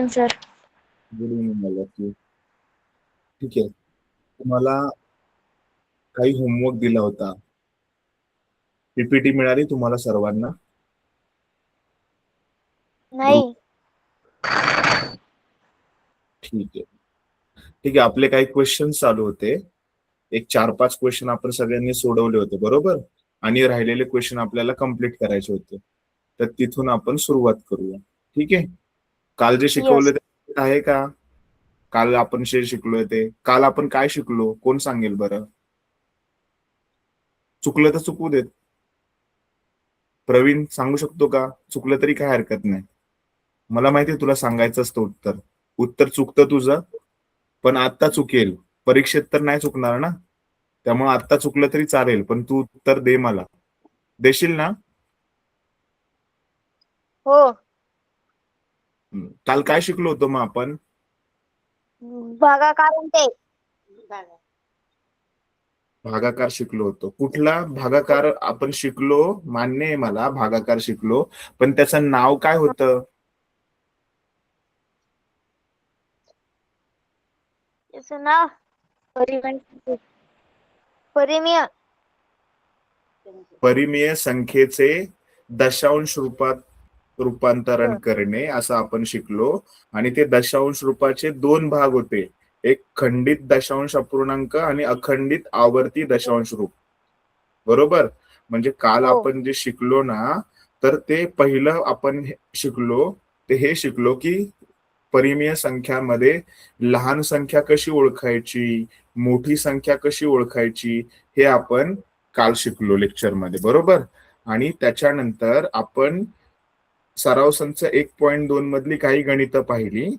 Sir. Good evening मला. ठीक आहे, तुम्हाला काही होमवर्क दिला होता. पीपीटी मिळाली तुम्हाला सर्वांना? नाही. ठीक आहे. ठीक आहे, आपले काही क्वेश्चन चालू होते. एक 4-5 क्वेश्चन आपण सगळ्यांनी सोडवले होते बरोबर, आणि राहिलेले क्वेश्चन आपल्याला कम्प्लीट करायचे होते. तर तिथून आपण सुरुवात करूया. ठीक आहे. काल जे शिकवलं ते आहे का? काल आपण जे शिकलोय ते, काल आपण काय शिकलो कोण सांगेल बरं? चुकलं तर चुकू देत. प्रवीण सांगू शकतो का? चुकलं तरी काय हरकत नाही. मला माहिती आहे तुला सांगायचं असतं उत्तर. उत्तर चुकतं तुझं, पण आता चुकेल. परीक्षेत तर नाही चुकणार ना, त्यामुळे आता चुकलं तरी चालेल, पण तू उत्तर दे मला. देशील ना? हो. काल काय शिकलो होतो मग आपण? भागाकार आणि ते भागाकार शिकलो होतो. कुठला भागाकार आपण शिकलो? मान्य आहे मला, भागाकार शिकलो, पण त्याचं नाव काय होतं? त्याचं नाव परिमेय. परिमेय संख्येचे दशांश रूपात रूपांतरण करणे असं आपण शिकलो. आणि ते दशांश रूपाचे 2 भाग होते, एक खंडित दशांश अपूर्णांक आणि अखंडित आवर्ती दशांश रूप. बरोबर. म्हणजे काल आपण जे शिकलो ना, तर ते पहिलं आपण शिकलो ते हे शिकलो की परिमेय संख्यामध्ये लहान संख्या कशी ओळखायची, मोठी संख्या कशी ओळखायची, हे आपण काल शिकलो लेक्चर मध्ये बरोबर. आणि त्याच्यानंतर आपण सराव संच 1.2 मधली काही गणितं पाहिली,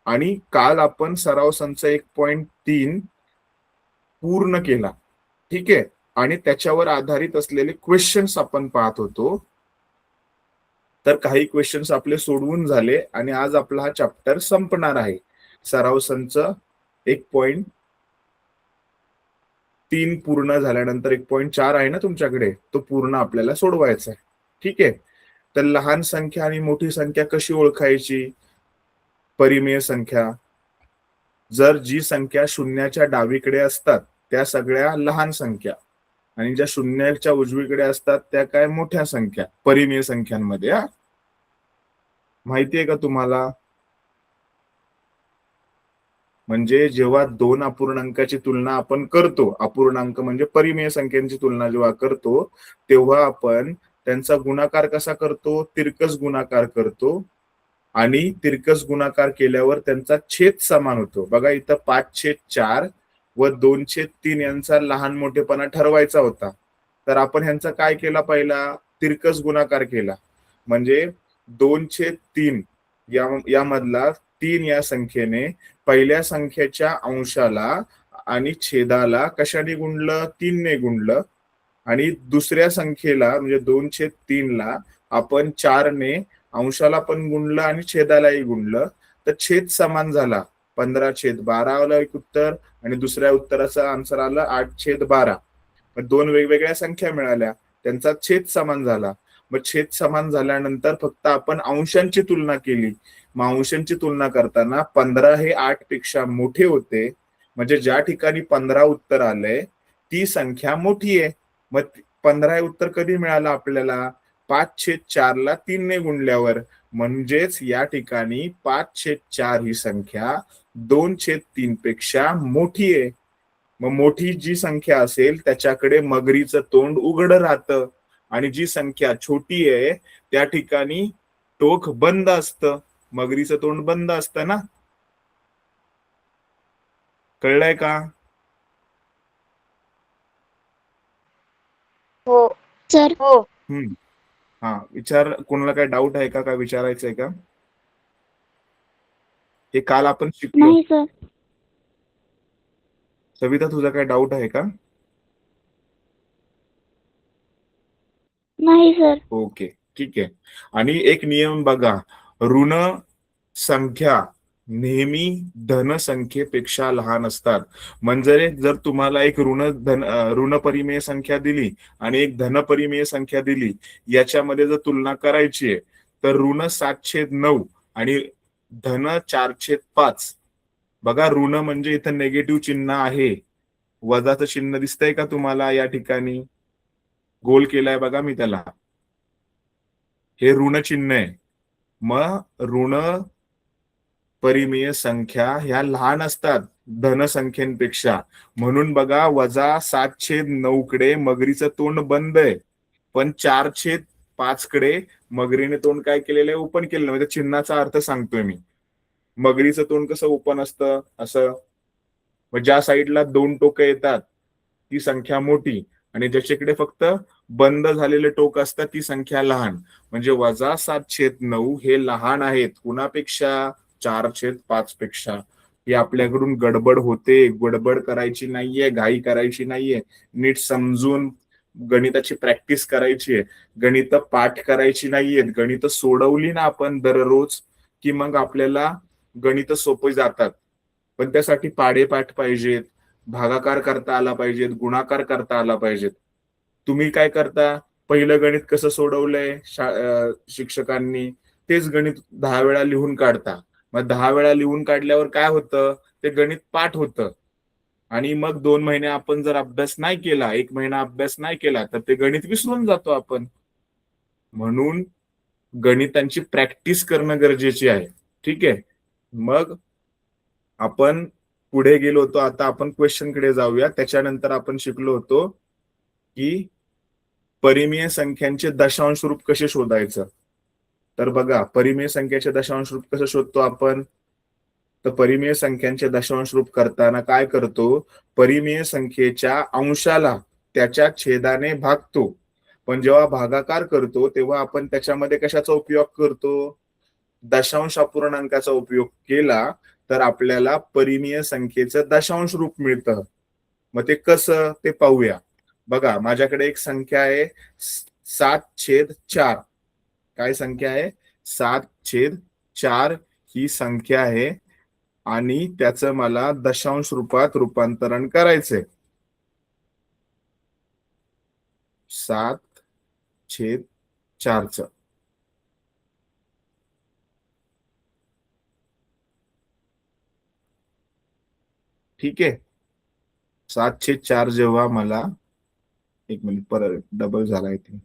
आणि काल आपण सराव संच 1.3 पूर्ण केला. ठीक आहे. आणि त्याच्यावर आधारित असलेले क्वेश्चन्स आपण पाहत होतो. तर काही क्वेश्चन्स आपले सोडवून झाले आणि आज आपला हा चॅप्टर संपणार आहे. सराव संच 1.3 पूर्ण झाल्यानंतर 1.4 आहे ना तुमच्याकडे, तो पूर्ण आपल्याला सोडवायचा आहे. ठीक आहे. तर लहान संख्या आणि मोठी संख्या कशी ओळखायची? परिमेय संख्या, जर जी संख्या शून्याच्या डावीकडे असतात त्या सगळ्या लहान संख्या, आणि ज्या शून्याच्या उजवीकडे असतात त्या काय मोठ्या संख्या परिमेय संख्यांमध्ये. माहिती आहे का तुम्हाला? म्हणजे जेव्हा 2 अपूर्णांकाची तुलना आपण करतो, अपूर्णांक म्हणजे परिमेय संख्यांची तुलना जेव्हा करतो, तेव्हा आपण त्यांचा गुणाकार कसा करतो? तिरकस गुणाकार करतो. आणि तिरकस गुणाकार केल्यावर त्यांचा छेद समान होतो. बघा इथं 5/4 व 2/3 यांचा लहान मोठेपणा ठरवायचा होता. तर आपण ह्यांचा काय केला? पहिला तिरकस गुणाकार केला. म्हणजे 2/3 यामधला 3 या संख्येने पहिल्या संख्येच्या अंशाला आणि छेदाला कशाने गुणलं? 3 ने गुणलं. आणि दुसऱ्या संख्येला म्हणजे 2/3 ला आपण 4 ने अंशाला पण गुणलं आणि छेदालाही गुणलं. तर छेद समान झाला. 15/12 आलं एक उत्तर, आणि दुसऱ्या उत्तराचा आन्सर आला 8/12. मग 2 वेगवेगळ्या संख्या मिळाल्या, त्यांचा छेद समान झाला. मग छेद समान झाल्यानंतर फक्त आपण अंशांची तुलना केली. मग अंशांची तुलना करताना 15 हे 8 पेक्षा मोठे होते, म्हणजे ज्या ठिकाणी 15 उत्तर आलंय ती संख्या मोठी आहे. मग 15 हे उत्तर कधी मिळालं आपल्याला? 5/4 ला 3 ने गुणल्यावर. म्हणजेच या ठिकाणी 5/4 ही संख्या 2/3 पेक्षा मोठी आहे. मग मोठी जी संख्या असेल त्याच्याकडे मगरीचं तोंड उघड राहतं, आणि जी संख्या छोटी आहे त्या ठिकाणी टोक बंद असतं. मगरीचं तोंड बंद असतं ना. कळलंय का? हो सर. हो. हा, विचार. कोणाला काय डाऊट आहे का? काय विचारायचंय का? हे काल आपण शिकलो. नाही सर. सविता, तुझा काय डाऊट आहे का? नाही सर. ओके, ठीक आहे. आणि एक नियम बघा, ऋण संख्या नेहमी धन संख्येपेक्षा लहान असतात. म्हणजे जर तुम्हाला एक ऋण परिमेय संख्या दिली आणि एक धन परिमेय संख्या दिली, याच्यामध्ये जर तुलना करायची आहे तर ऋण 7/9 आणि धन 4/5. बघा ऋण म्हणजे इथं नेगेटिव्ह चिन्ह आहे, वजाचं चिन्ह दिसतंय का तुम्हाला या ठिकाणी? गोल केलाय बघा मी त्याला, हे ऋण चिन्ह आहे. मग ऋण परिमेय संख्या ह्या लहान असतात धनसंख्येपेक्षा, म्हणून बघा -7/9 कडे मगरीचं तोंड बंद आहे, पण 4/5 कडे मगरीने तोंड काय केलेलं आहे? ओपन केलेलं आहे. म्हणजे चिन्हाचा अर्थ सांगतोय मी. मगरीचं तोंड कसं ओपन असतं असं, मग ज्या साईडला 2 टोकं येतात ती संख्या मोठी, आणि ज्याच्याकडे फक्त बंद झालेले टोक असतात ती संख्या लहान. म्हणजे -7/9 हे लहान आहेत कुणापेक्षा? 4/5 पेक्षा. ही आपल्याकडून गडबड होते, गडबड करायची नाहीये, घाई करायची नाहीये, नीट समजून गणिताची प्रॅक्टिस करायची आहे. गणित पाठ करायची नाहीयेत. गणित सोडवली ना आपण दररोज की मग आपल्याला गणित सोपे जातात. पण त्यासाठी पाढेपाठ पाहिजेत, भागाकार करता आला पाहिजेत, गुणाकार करता आला पाहिजेत. तुम्ही काय करता? पहिलं गणित कसं सोडवलंय शिक्षकांनी, तेच गणित 10 वेळा लिहून काढता. मग 10 वेळा लिहून काढल्यावर काय होतं? ते गणित पाठ होतं. आणि मग 2 महिने आपण जर अभ्यास नाही केला, 1 महिना अभ्यास नाही केला, तर ते गणित विसरून जातो आपण. म्हणून गणितांची प्रॅक्टिस करणं गरजेची आहे. ठीक आहे. मग आपण पुढे गेलो होतो, आता आपण क्वेश्चन कडे जाऊया. त्याच्यानंतर आपण शिकलो होतो की परिमेय संख्यांचे दशांश रूप कसे शोधायचं. तर बघा, परिमेय संख्येचे दशांश रूप कसं शोधतो आपण? तर परिमेय संख्यांचे दशांश रूप करताना काय करतो? परिमेय संख्येच्या अंशाला त्याच्या छेदाने भागतो. पण जेव्हा भागाकार करतो तेव्हा आपण त्याच्यामध्ये कशाचा उपयोग करतो? दशांश अपूर्णांकाचा उपयोग केला तर आपल्याला परिमेय संख्येचं दशांश रूप मिळतं. मग ते कसं ते पाहूया. बघा, माझ्याकडे एक संख्या आहे 7/4. काय संख्या आहे? 7/4 ही संख्या आहे, आणि त्याचं मला दशांश रूपात रूपांतरण करायचंय. 7/4. ठीक आहे. 7/4 जेव्हा मला, एक मिनिट परत डबल झालाय ते.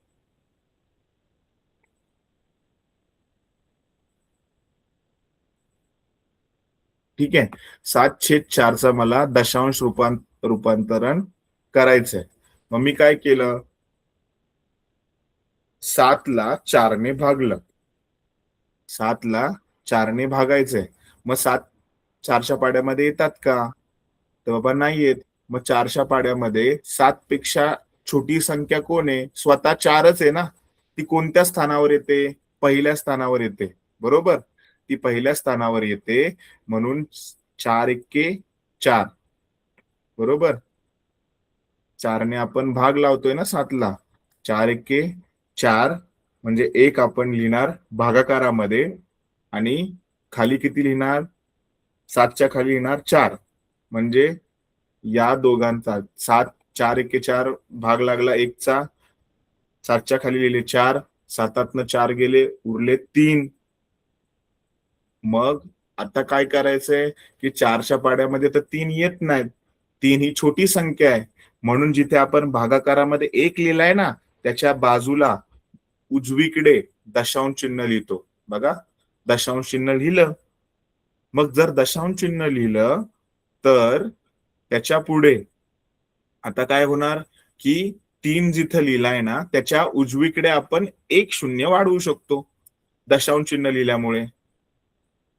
ठीक आहे. 7/4चा मला दशांश रूपांतरण करायचंय. मग मी काय केलं? 7ला 4ने भागलं. 7ला 4ने भागायचंय. मग 7 4च्या पाड्यामध्ये येतात का? तर बाबा नाही येत. मग 4च्या पाड्यामध्ये 7 पेक्षा छोटी संख्या कोण आहे? स्वतः 4च आहे ना. ती कोणत्या स्थानावर येते? पहिल्या स्थानावर येते. बरोबर, ती पहिल्या स्थानावर येते. म्हणून 4×1 = 4. बरोबर, 4ने आपण भाग लावतोय ना 7ला. 4×1 = 4 म्हणजे 1 आपण लिहिणार भागाकारामध्ये, आणि खाली किती लिहिणार? 7च्या खाली लिहिणार 4. म्हणजे या दोघांचा 4×1 = 4 भाग लागला 1चा. 7च्या खाली लिहिले 4, 7तनं 4 गेले, उरले 3. मग आता काय करायचंय की 4च्या पाड्यामध्ये तर 3 येत नाहीत. 3 ही छोटी संख्या आहे, म्हणून जिथे आपण भागाकारामध्ये 1 लिहिलाय ना, त्याच्या बाजूला उजवीकडे दशांश चिन्ह लिहितो. बघा, दशांश चिन्ह लिहिलं. मग जर दशांश चिन्ह लिहिलं तर त्याच्या पुढे आता काय होणार की 3 जिथं लिहिलाय ना त्याच्या उजवीकडे आपण 1 शून्य वाढवू शकतो दशांश चिन्ह लिहिल्यामुळे.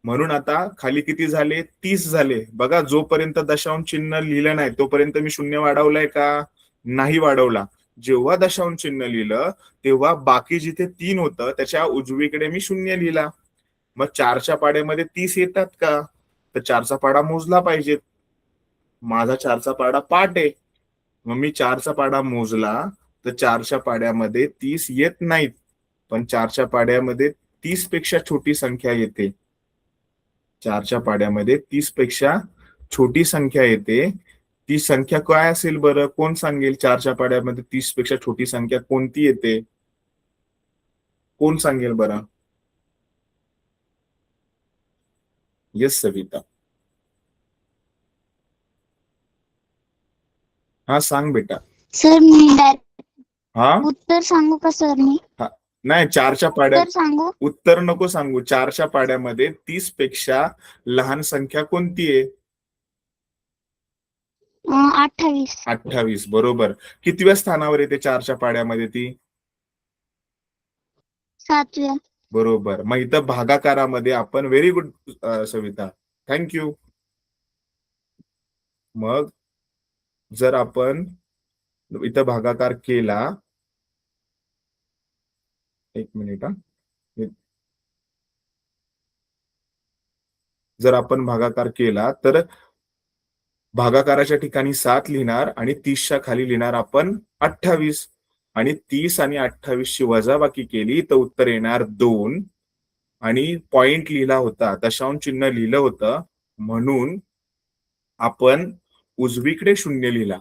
म्हणून आता खाली किती झाले? 30 झाले. बघा, जोपर्यंत दशांश चिन्ह लिहिलं नाही तोपर्यंत मी शून्य वाढवलंय का? नाही वाढवला. जेव्हा दशांश चिन्ह लिहिलं तेव्हा बाकी जिथे 3 होतं त्याच्या उजवीकडे मी शून्य लिहिला. मग 4च्या पाड्यामध्ये 30 येतात का? तर 4चा पाडा मोजला पाहिजे. माझा 4चा पाडा पाठ आहे. मग मी 4चा पाडा मोजला तर 4च्या पाड्यामध्ये 30 येत नाहीत, पण 4च्या पाड्यामध्ये 30 पेक्षा छोटी संख्या येते. 4च्या पाड्यामध्ये 30 पेक्षा छोटी संख्या येते. ती संख्या काय असेल बरं? कोण सांगेल? 4च्या पाड्यामध्ये 30 पेक्षा छोटी संख्या कोणती येते? कोण सांगेल बरं? येस सविता. हा सांग बेटा. सर मी हा उत्तर सांगू का सर मी? नाही, 4च्या पाड्यात उत्तर सांगू? उत्तर नको सांगू. 4च्या पाड्यामध्ये 30 पेक्षा लहान संख्या कोणती आहे? 28. 28. बरोबर. कितव्या स्थानावर येते 4च्या पाड्यामध्ये ती? 7व्या. बरोबर. मग इथं भागाकारामध्ये आपण व्हेरी गुड सविता, थँक्यू. मग जर आपण इथं भागाकार केला, एक मिनिट हा, जर आपण भागाकार केला तर भागाकाराच्या ठिकाणी 7 लिहिणार आणि 30च्या खाली लिहिणार आपण 28. आणि 30 आणि 28 ची वजाबाकी केली तर उत्तर येणार 2. आणि पॉइंट लिहिला होता, दशांश चिन्ह लिहिलं होतं, म्हणून आपण उजवीकडे 0 लिहिला.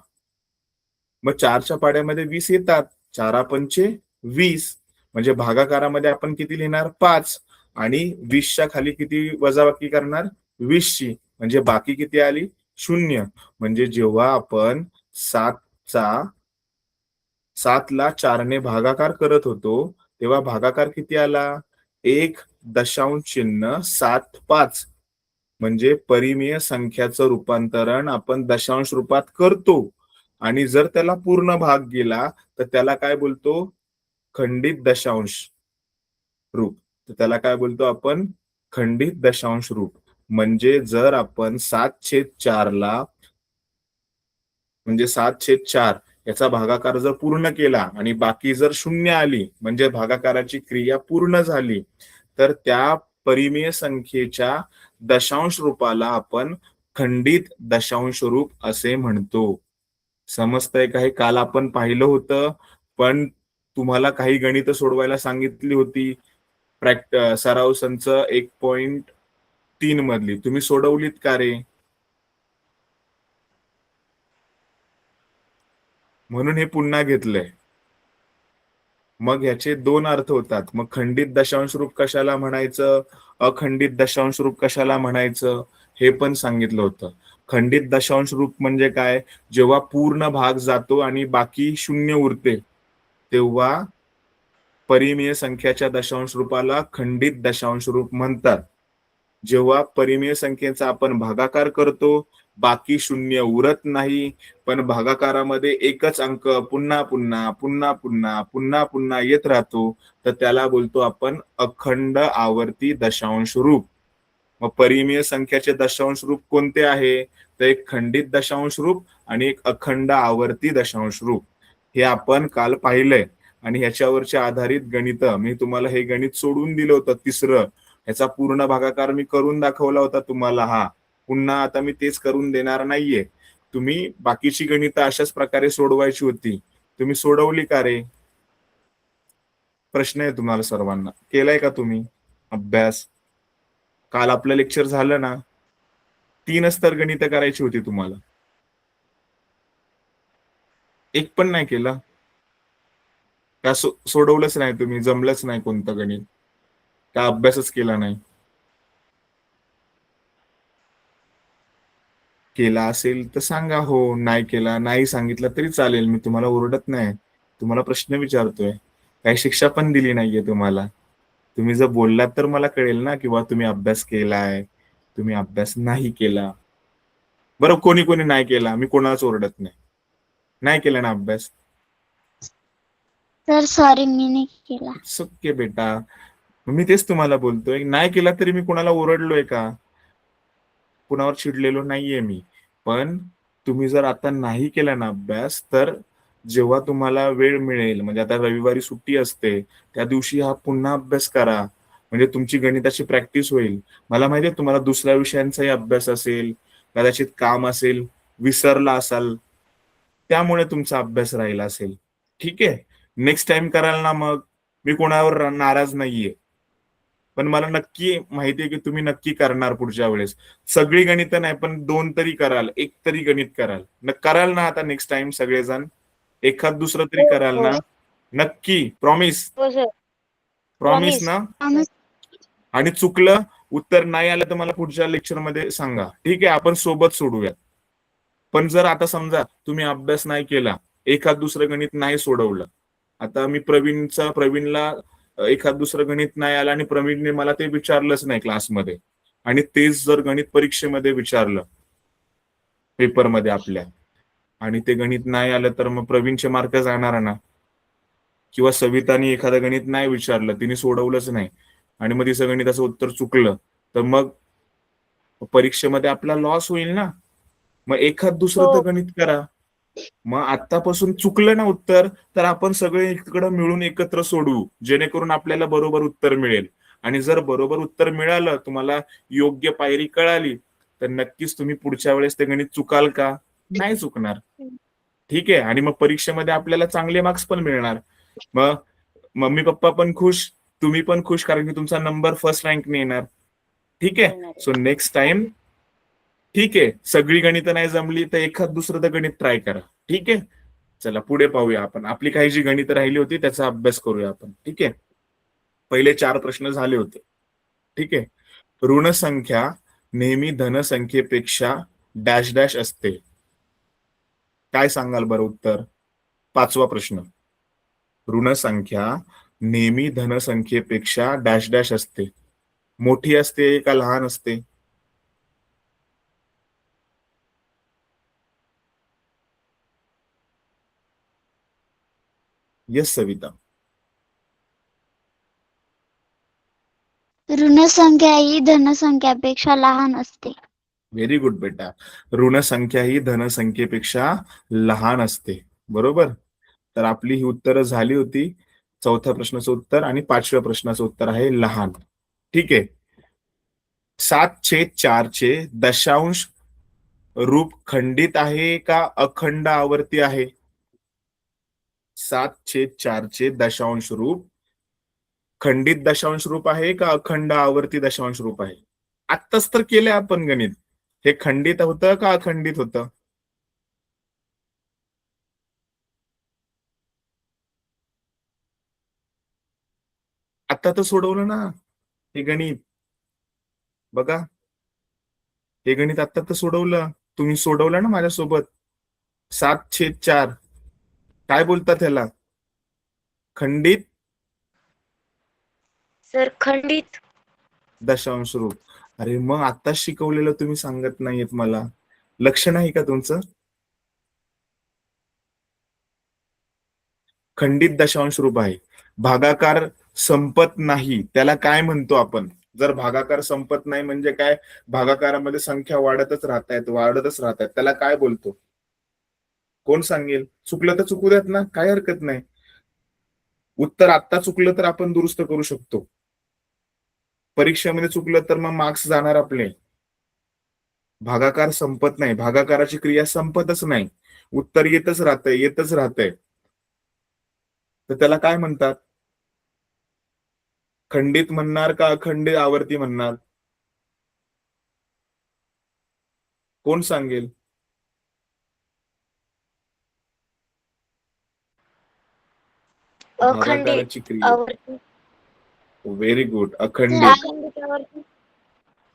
मग 4च्या पाड्यामध्ये 20 येतात. 4 पंचे 20. म्हणजे भागाकारामध्ये आपण किती लिहिणार? 5. आणि 20च्या खाली किती वजाबाकी करणार? 20ची. म्हणजे बाकी किती आली? 0. म्हणजे जेव्हा आपण 7ला 4ने भागाकार करत होतो तेव्हा भागाकार किती आला? 1.75. म्हणजे परिमेय संख्याचं रूपांतरण आपण दशांश रूपात करतो. आणि जर त्याला पूर्ण भाग गेला तर त्याला काय बोलतो? खंडित दशांश रूप. तर त्याला काय बोलतो आपण? खंडित दशांश रूप. म्हणजे जर आपण 7/4ला म्हणजे 7/4 याचा भागाकार जर पूर्ण केला आणि बाकी जर 0 आली म्हणजे भागाकाराची क्रिया पूर्ण झाली, तर त्या परिमेय संख्येच्या दशांश रूपाला आपण खंडित दशांश रूप असे म्हणतो. समजतंय का? हे काल आपण पाहिलं होतं, पण तुम्हाला काही गणितं सोडवायला सांगितली होती सराव संच 1.3 मधली. तुम्ही सोडवलीत का रे? म्हणून हे पुन्हा घेतलंय. मग याचे 2 अर्थ होतात. मग खंडित दशांश रूप कशाला म्हणायचं, अखंडित दशांश रूप कशाला म्हणायचं, हे पण सांगितलं होतं. खंडित दशांश रूप म्हणजे काय? जेव्हा पूर्ण भाग जातो आणि बाकी 0 उरते तेव्हा परिमेय संख्याच्या दशांश रूपाला खंडित दशांश रूप म्हणतात. जेव्हा परिमेय संख्येचा आपण भागाकार करतो, बाकी 0 उरत नाही, पण भागाकारामध्ये एकच अंक पुन्हा पुन्हा पुन्हा पुन्हा पुन्हा पुन्हा येत राहतो, तर त्याला बोलतो आपण अखंड आवर्ती दशांश रूप. मग परिमेय संख्याचे दशांश रूप कोणते आहे? तर एक खंडित दशांश रूप आणि एक अखंड आवर्ती दशांश रूप. हे आपण काल पाहिलंय. आणि ह्याच्यावरच्या आधारित गणित मी तुम्हाला हे गणित सोडून दिलं होतं 3रं. ह्याचा पूर्ण भागाकार मी करून दाखवला होता तुम्हाला. हा पुन्हा आता मी तेच करून देणार नाहीये. तुम्ही बाकीची गणितं अशाच प्रकारे सोडवायची होती. तुम्ही सोडवली का रे? प्रश्न आहे तुम्हाला सर्वांना. केलाय का तुम्ही अभ्यास? काल आपलं लेक्चर झालं ना? 3च तर गणितं करायची होती तुम्हाला. एक पण नाही केलं का? सोडवलंच नाही तुम्ही? जमलंच नाही कोणतं गणित का? अभ्यासच केला नाही? केला असेल तर सांगा हो. नाही केला, नाही सांगितलं तरी चालेल. मी तुम्हाला ओरडत नाही. तुम्हाला प्रश्न विचारतोय. काही शिक्षा पण दिली नाहीये तुम्हाला. तुम्ही जर बोललात तर मला कळेल ना किंवा तुम्ही अभ्यास केलाय, तुम्ही अभ्यास नाही केला. बरं, कोणी कोणी नाही केला, मी कोणालाच ओरडत नाही. नाही केला ना अभ्यास? सर सॉरी, मी नाही केला. ओके बेटा. मी तेच तुम्हाला बोलतोय. नाही केला तरी मी कोणाला ओरडलोय का? कुणावर चिडलेलो नाहीये मी. पण तुम्ही जर आता नाही केला ना अभ्यास, तर जेव्हा तुम्हाला वेळ मिळेल, म्हणजे आता रविवारी सुट्टी असते, त्या दिवशी हा पुन्हा अभ्यास करा. म्हणजे तुमची गणिताची प्रॅक्टिस होईल. मला माहितीये तुम्हाला दुसऱ्या विषयांचाही अभ्यास असेल, कदाचित काम असेल, विसरला असाल, त्यामुळे तुमचा अभ्यास राहिला असेल. ठीक आहे, नेक्स्ट टाइम कराल ना? मग मी कोणावर नाराज नाहीये. पण मला नक्की माहितीये की तुम्ही नक्की करणार पुढच्या वेळेस. सगळी गणितं नाही, पण 2 तरी कराल, 1 तरी गणित कराल. कराल ना आता नेक्स्ट टाइम सगळेजण? एखाद दुसरं तरी कराल ना? नक्की? प्रॉमिस? हो सर. प्रॉमिस ना? आम्ही आणि चुकलं उत्तर नाही आलं तर मला पुढच्या लेक्चरमध्ये सांगा, ठीक आहे? आपण सोबत सोडूयात. पण जर आता समजा तुम्ही अभ्यास नाही केला, एखाद दुसरं गणित नाही सोडवलं, आता मी प्रवीणला एखाद दुसरं गणित नाही आलं आणि प्रवीणने मला ते विचारलंच नाही क्लासमध्ये, आणि तेच जर गणित परीक्षेमध्ये विचारलं पेपरमध्ये आपल्या, आणि ते गणित नाही आलं, तर मग प्रवीणचे मार्क जाणार ना. किंवा सविताने एखादं गणित नाही विचारलं, तिने सोडवलंच नाही, आणि मग तिचं गणिताचं उत्तर चुकलं, तर मग परीक्षेमध्ये आपला लॉस होईल ना. मग एखाद दुसरं तर गणित करा. मग आतापासून चुकलं ना उत्तर, तर आपण सगळे इकडं मिळून एकत्र सोडवू, जेणेकरून आपल्याला बरोबर उत्तर मिळेल. आणि जर बरोबर उत्तर मिळालं, तुम्हाला योग्य पायरी कळाली, तर नक्कीच तुम्ही पुढच्या वेळेस ते गणित चुकाल का? नाही चुकणार. ठीक आहे. आणि मग परीक्षेमध्ये आपल्याला चांगले मार्क्स पण मिळणार. मग मम्मी पप्पा पण खुश, तुम्ही पण खुश, कारण की तुमचा नंबर फर्स्ट रँकने येणार. ठीक आहे. सो नेक्स्ट टाइम, ठीक आहे, सगळी गणितं नाही जमली तर एखाद दुसरं तर गणित ट्राय करा. ठीक आहे. चला पुढे पाहूया आपण. आपली काही जी गणितं राहिली होती त्याचा अभ्यास करूया आपण. ठीक आहे. पहिले 4 प्रश्न झाले होते. ठीक आहे. ऋण संख्या नेहमी धनसंख्येपेक्षा डॅश डॅश असते. काय सांगाल बरं उत्तर? 5वा प्रश्न. ऋण संख्या नेहमी धनसंख्येपेक्षा डॅश डॅश असते. मोठी असते का लहान असते? येस सविता. ऋणसंख्या ही धनसंख्यापेक्षा लहान असते. व्हेरी गुड बेटा. ऋण संख्या ही धनसंख्येपेक्षा लहान असते. बरोबर. तर आपली ही उत्तरं झाली होती. 4थ्या प्रश्नाचं उत्तर आणि 5व्या प्रश्नाचं उत्तर आहे लहान. ठीक आहे. 7/4 चे दशांश रूप खंडित आहे का अखंड आवर्ती आहे? 7/4 चे दशांश रूप खंडित दशांश रूप आहे का अखंड आवर्ती दशांश रूप आहे? आत्ताच तर केले आपण गणित. हे खंडित होतं का अखंडित होतं? आता तर सोडवलं ना हे गणित. बघा, हे गणित आता तर सोडवलं. तुम्ही सोडवलं ना माझ्यासोबत. 7/4 काय बोलतात त्याला? खंडित सर खंडित दशांश रूप. अरे मग आता शिकवलेलं तुम्ही सांगत नाहीयेत मला. लक्ष नाही का तुमचं? खंडित दशांश रूप आहे. भागाकार संपत नाही त्याला काय म्हणतो आपण? जर भागाकार संपत नाही म्हणजे काय? भागाकारामध्ये संख्या वाढतच राहतायत त्याला काय बोलतो? कोण सांगेल? चुकलं तर चुकू द्यात ना, काय हरकत नाही. उत्तर आत्ता चुकलं तर आपण दुरुस्त करू शकतो. परीक्षेमध्ये चुकलं तर मग मार्क्स जाणार आपले. भागाकार संपत नाही, भागाकाराची क्रिया संपतच नाही, उत्तर येतच राहतंय. तर त्याला काय म्हणतात? खंडित म्हणणार का अखंडित आवर्ती म्हणणार? कोण सांगेल? अखंडित भागाकाराची क्रिया. आवर्ती व्हेरी गुड. अखंडित. अखंडित आवर्ती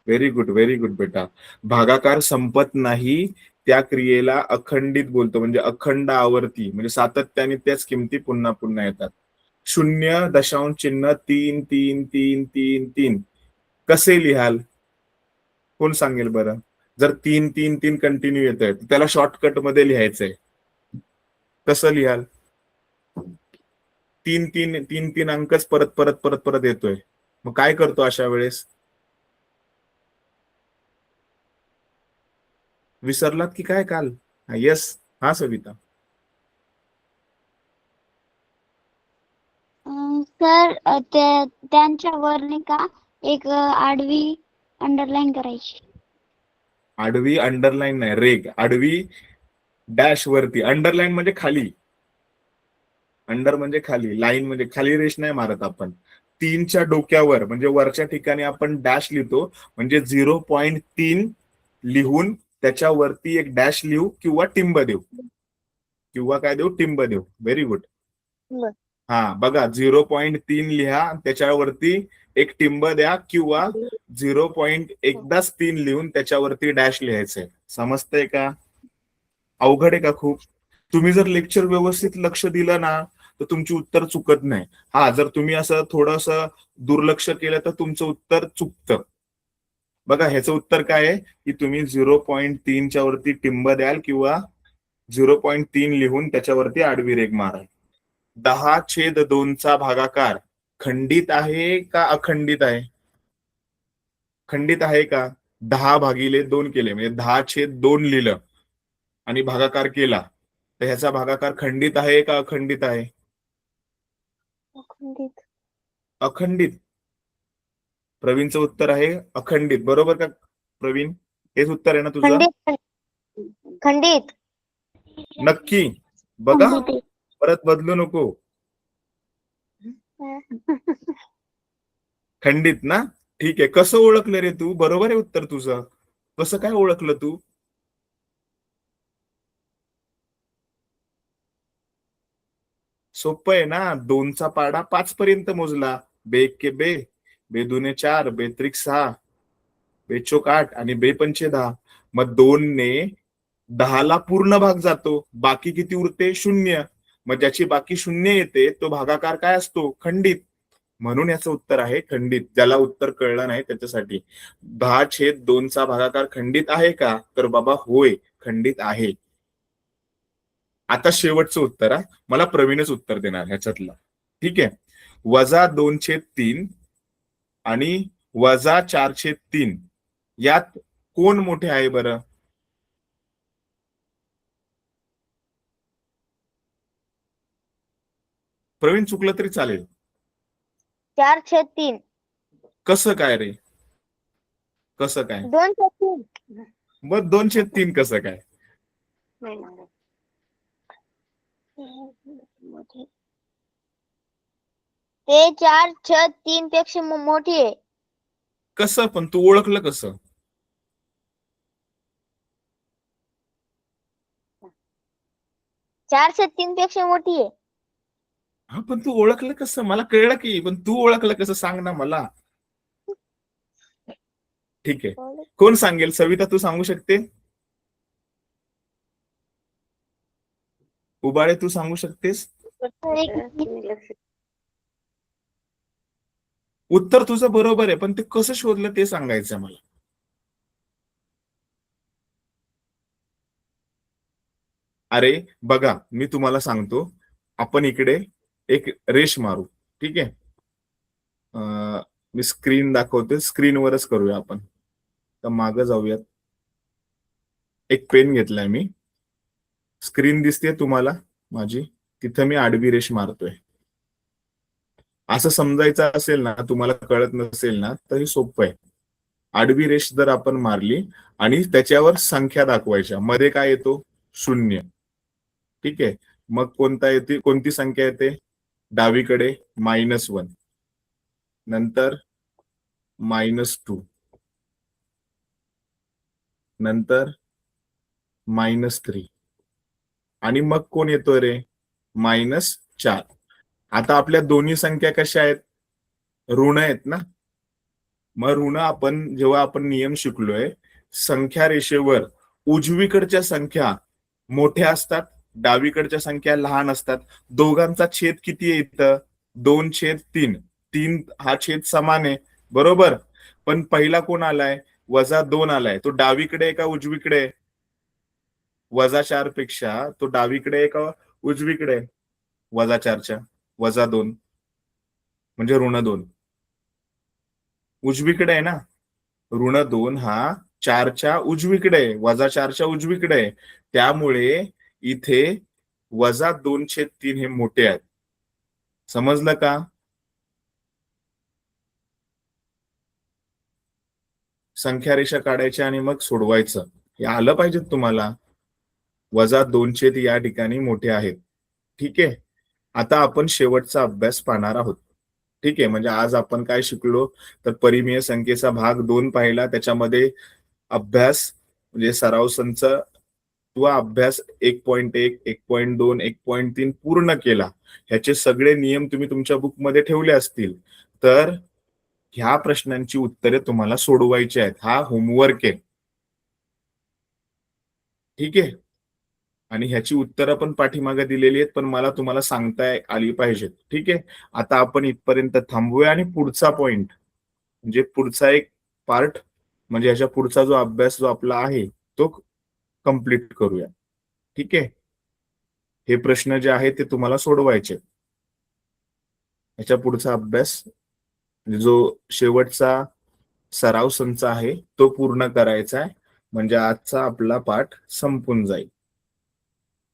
व्हेरी गुड, व्हेरी गुड बेटा. भागाकार संपत नाही त्या क्रियेला अखंडित बोलतो, म्हणजे अखंड आवर्ती, म्हणजे सातत्याने त्याच किमती पुन्हा पुन्हा येतात. 0.33333 कसे लिहाल? कोण सांगेल बरं? जर 333 कंटिन्यू येत आहे त्याला शॉर्टकट मध्ये लिहायचंय, कसं लिहाल? 3 अंकच परत परत परत परत येतोय. मग काय करतो अशा वेळेस? विसरलात की काय काल? येस. हा सविता. सर त्यांच्यावर नाही का एक आडवी अंडरलाईन करायची. आडवी अंडरलाईन नाही, रेग. आडवी डॅश वरती, अंडरलाईन म्हणजे खाली, अंडर म्हणजे खाली, लाईन म्हणजे खाली रेष नाही मारत आपण. 3च्या डोक्यावर म्हणजे वरच्या ठिकाणी आपण डॅश लिहितो, म्हणजे 0.3 लिहून त्याच्यावरती एक डॅश लिहू किंवा टिंब देऊ, किंवा काय देऊ? टिंब देऊ. Very good. हा बघा 0.3 लिहा, त्याच्यावरती एक टिंब द्या किंवा 0. एकदाच 3 लिहून त्याच्यावरती डॅश लिहायचंय. समजतंय का? अवघड आहे का खूप? तुम्ही जर लेक्चर व्यवस्थित लक्ष दिलं ना तर तुमची उत्तर चुकत नाही. हा, जर तुम्ही असं थोडस दुर्लक्ष केलं तर तुमचं उत्तर चुकतं. बघा ह्याचं उत्तर काय आहे की तुम्ही 0.3च्या वरती टिंब द्याल किंवा 0.3 लिहून त्याच्यावरती आडवी रेघ माराल. 10/2चा भागाकार खंडित आहे का अखंडित आहे? खंडित आहे का? 10/2 केले म्हणजे 10/2 लिहिलं आणि भागाकार केला तर ह्याचा भागाकार खंडित आहे का अखंडित आहे? अखंडित. अखंडित. प्रवीणचं उत्तर आहे अखंडित. बरोबर का प्रवीण? हेच उत्तर आहे ना तुझं? खंडित. खंडित. नक्की? बघा खंडित. परत बदलू नको. खंडित ना? ठीक आहे. कसं ओळखलं रे तू? बरोबर आहे उत्तर तुझं. कसं काय ओळखलं तू? सोपं आहे ना. 2चा पाडा 5 पर्यंत मोजला. बे 1 के बे, बे 2 4, बे 3 6, बे 4 8 आणि बे 5 10. मग 2 ने 10ला पूर्ण भाग जातो, बाकी किती उरते? 0. मग ज्याची बाकी 0 येते तो भागाकार काय असतो? खंडित. म्हणून याचं उत्तर आहे खंडित. ज्याला उत्तर कळलं नाही त्याच्यासाठी. 10/2चा भागाकार खंडित आहे का? तर बाबा होय, खंडित आहे. आता शेवटचं उत्तर हा, मला प्रवीणच उत्तर देणार ह्याच्यातलं. ठीक आहे. -2/3 आणि -4/3 यात कोण मोठे आहे बरं? प्रवीण चुकलं तरी चालेल. 4/3. कसं काय रे? कसं काय? 2/3. मग 2/3 कसं काय? ते 4/3 पेक्षा मोठी आहे. कसं पण तू ओळखलं कसं? 4/3 पेक्षा मोठी आहे. हा पण तू ओळखलं कसं? मला कळलं की, पण तू ओळखलं कसं सांग ना मला. ठीक आहे. कोण सांगेल? सविता तू सांगू शकते? उबाळे तू सांगू शकतेस? उत्तर तुझं बरोबर आहे, पण ते कसं शोधलं ते सांगायचं मला. अरे बघा, मी तुम्हाला सांगतो. आपण इकडे एक रेष मारू. ठीक आहे. मी स्क्रीन दाखवते. स्क्रीनवरच करूया आपण. तर मागं जाऊयात. एक पेन घेतलाय मी. स्क्रीन दिसते तुम्हाला माझी? तिथं मी आडवी रेष मारतोय. असं समजायचं असेल ना, तुम्हाला कळत नसेल ना, तर हे सोपं आहे. आडवी रेष जर आपण मारली आणि त्याच्यावर संख्या दाखवायच्या, मध्ये काय येतो? 0. ठीक आहे. मग कोणता येते? कोणती संख्या येते? डावीकडे -1, नंतर -2, नंतर -3 आणि मग कोण येतोय रे? -4. आता आपल्या दोन्ही संख्या कशा आहेत? ऋण आहेत ना. मग ऋण आपण जेव्हा आपण नियम शिकलोय, संख्या रेषेवर उजवीकडच्या संख्या मोठ्या असतात, डावीकडच्या संख्या लहान असतात. दोघांचा छेद किती येतं? 2/3. 3 हा छेद समान आहे. बरोबर. पण पहिला कोण आलाय? -2 आलाय. तो डावीकडे आहे का उजवीकडे आहे? -4 पेक्षा तो डावीकडे आहे का उजवीकडे आहे? -4च्या -2 म्हणजे -2. उजवीकडे आहे ना. -2 हा 4च्या उजवीकडे आहे, -4च्या उजवीकडे आहे. त्यामुळे इथे -2/3 हे मोठे आहेत. समजलं का? संख्या रेषा काढायच्या आणि मग सोडवायचं. हे आलं पाहिजे तुम्हाला. -2 या ठिकाणी मोठे आहेत. ठीक आहे. आता आपण शेवटचा अभ्यास पाहणार आहोत. ठीक आहे. म्हणजे आज आपण काय शिकलो? तर परिमेय संख्येचा भाग 2 पाहिला. त्याच्यामध्ये अभ्यास म्हणजे सराव संच तू अभ्यास 1.1, 1.2, 1.3 पूर्ण केला, ह्याचे सगळे नियम तुम्ही तुमच्या बुकमध्ये ठेवले असतील, तर ह्या प्रश्नांची उत्तरे तुम्हाला सोडवायची आहेत. हा होमवर्क आहे. ठीक आहे. आणि ह्याची उत्तरं पण पाठीमागे दिलेली आहेत, पण मला तुम्हाला सांगता आली पाहिजेत. ठीक आहे. आता आपण इथपर्यंत थांबूया आणि पुढचा पॉइंट म्हणजे पुढचा एक पार्ट म्हणजे ह्याच्या पुढचा जो अभ्यास जो आपला आहे तो कंप्लीट करूया. ठीक आहे. हे प्रश्न जे आहेत ते तुम्हाला सोडवायचे. ह्याच्या पुढचा अभ्यास म्हणजे जो शेवटचा सराव संच आहे तो पूर्ण करायचा आहे. म्हणजे आजचा आपला पाठ संपून जाईल.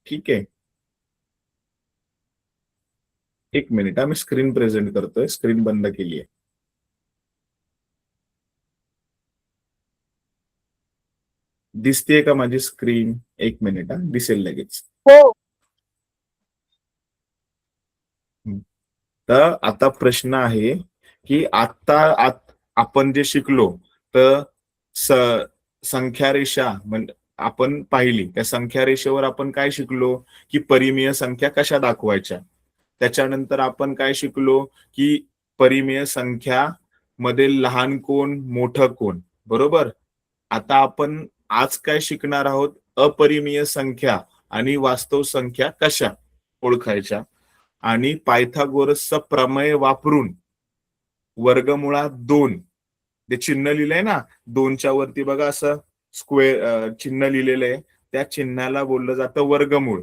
ठीक आहे. एक मिनिट, मी स्क्रीन प्रेझेंट करतोय. स्क्रीन बंद केली आहे. दिसतेय का माझी स्क्रीन? एक मिनिट, दिसेल लगेच. हो. तर आता प्रश्न आहे की आता आपण जे शिकलो तर संख्या रेषा म्हणजे आपण पाहिली, त्या संख्या रेषेवर आपण काय शिकलो की परिमेय संख्या कशा दाखवायच्या. त्याच्यानंतर आपण काय शिकलो की परिमेय संख्या मध्ये लहान कोण मोठं कोण. बरोबर. आता आपण आज काय शिकणार आहोत, अपरिमेय संख्या आणि वास्तव संख्या कशा ओळखायच्या. आणि पायथागोरसचा प्रमेय वापरून वर्गमुळात 2 ते चिन्ह लिहिलंय ना, 2च्या वरती बघा असं स्क्वेअर चिन्ह लिहिलेलं आहे, त्या चिन्हाला बोललं जातं वर्गमूळ.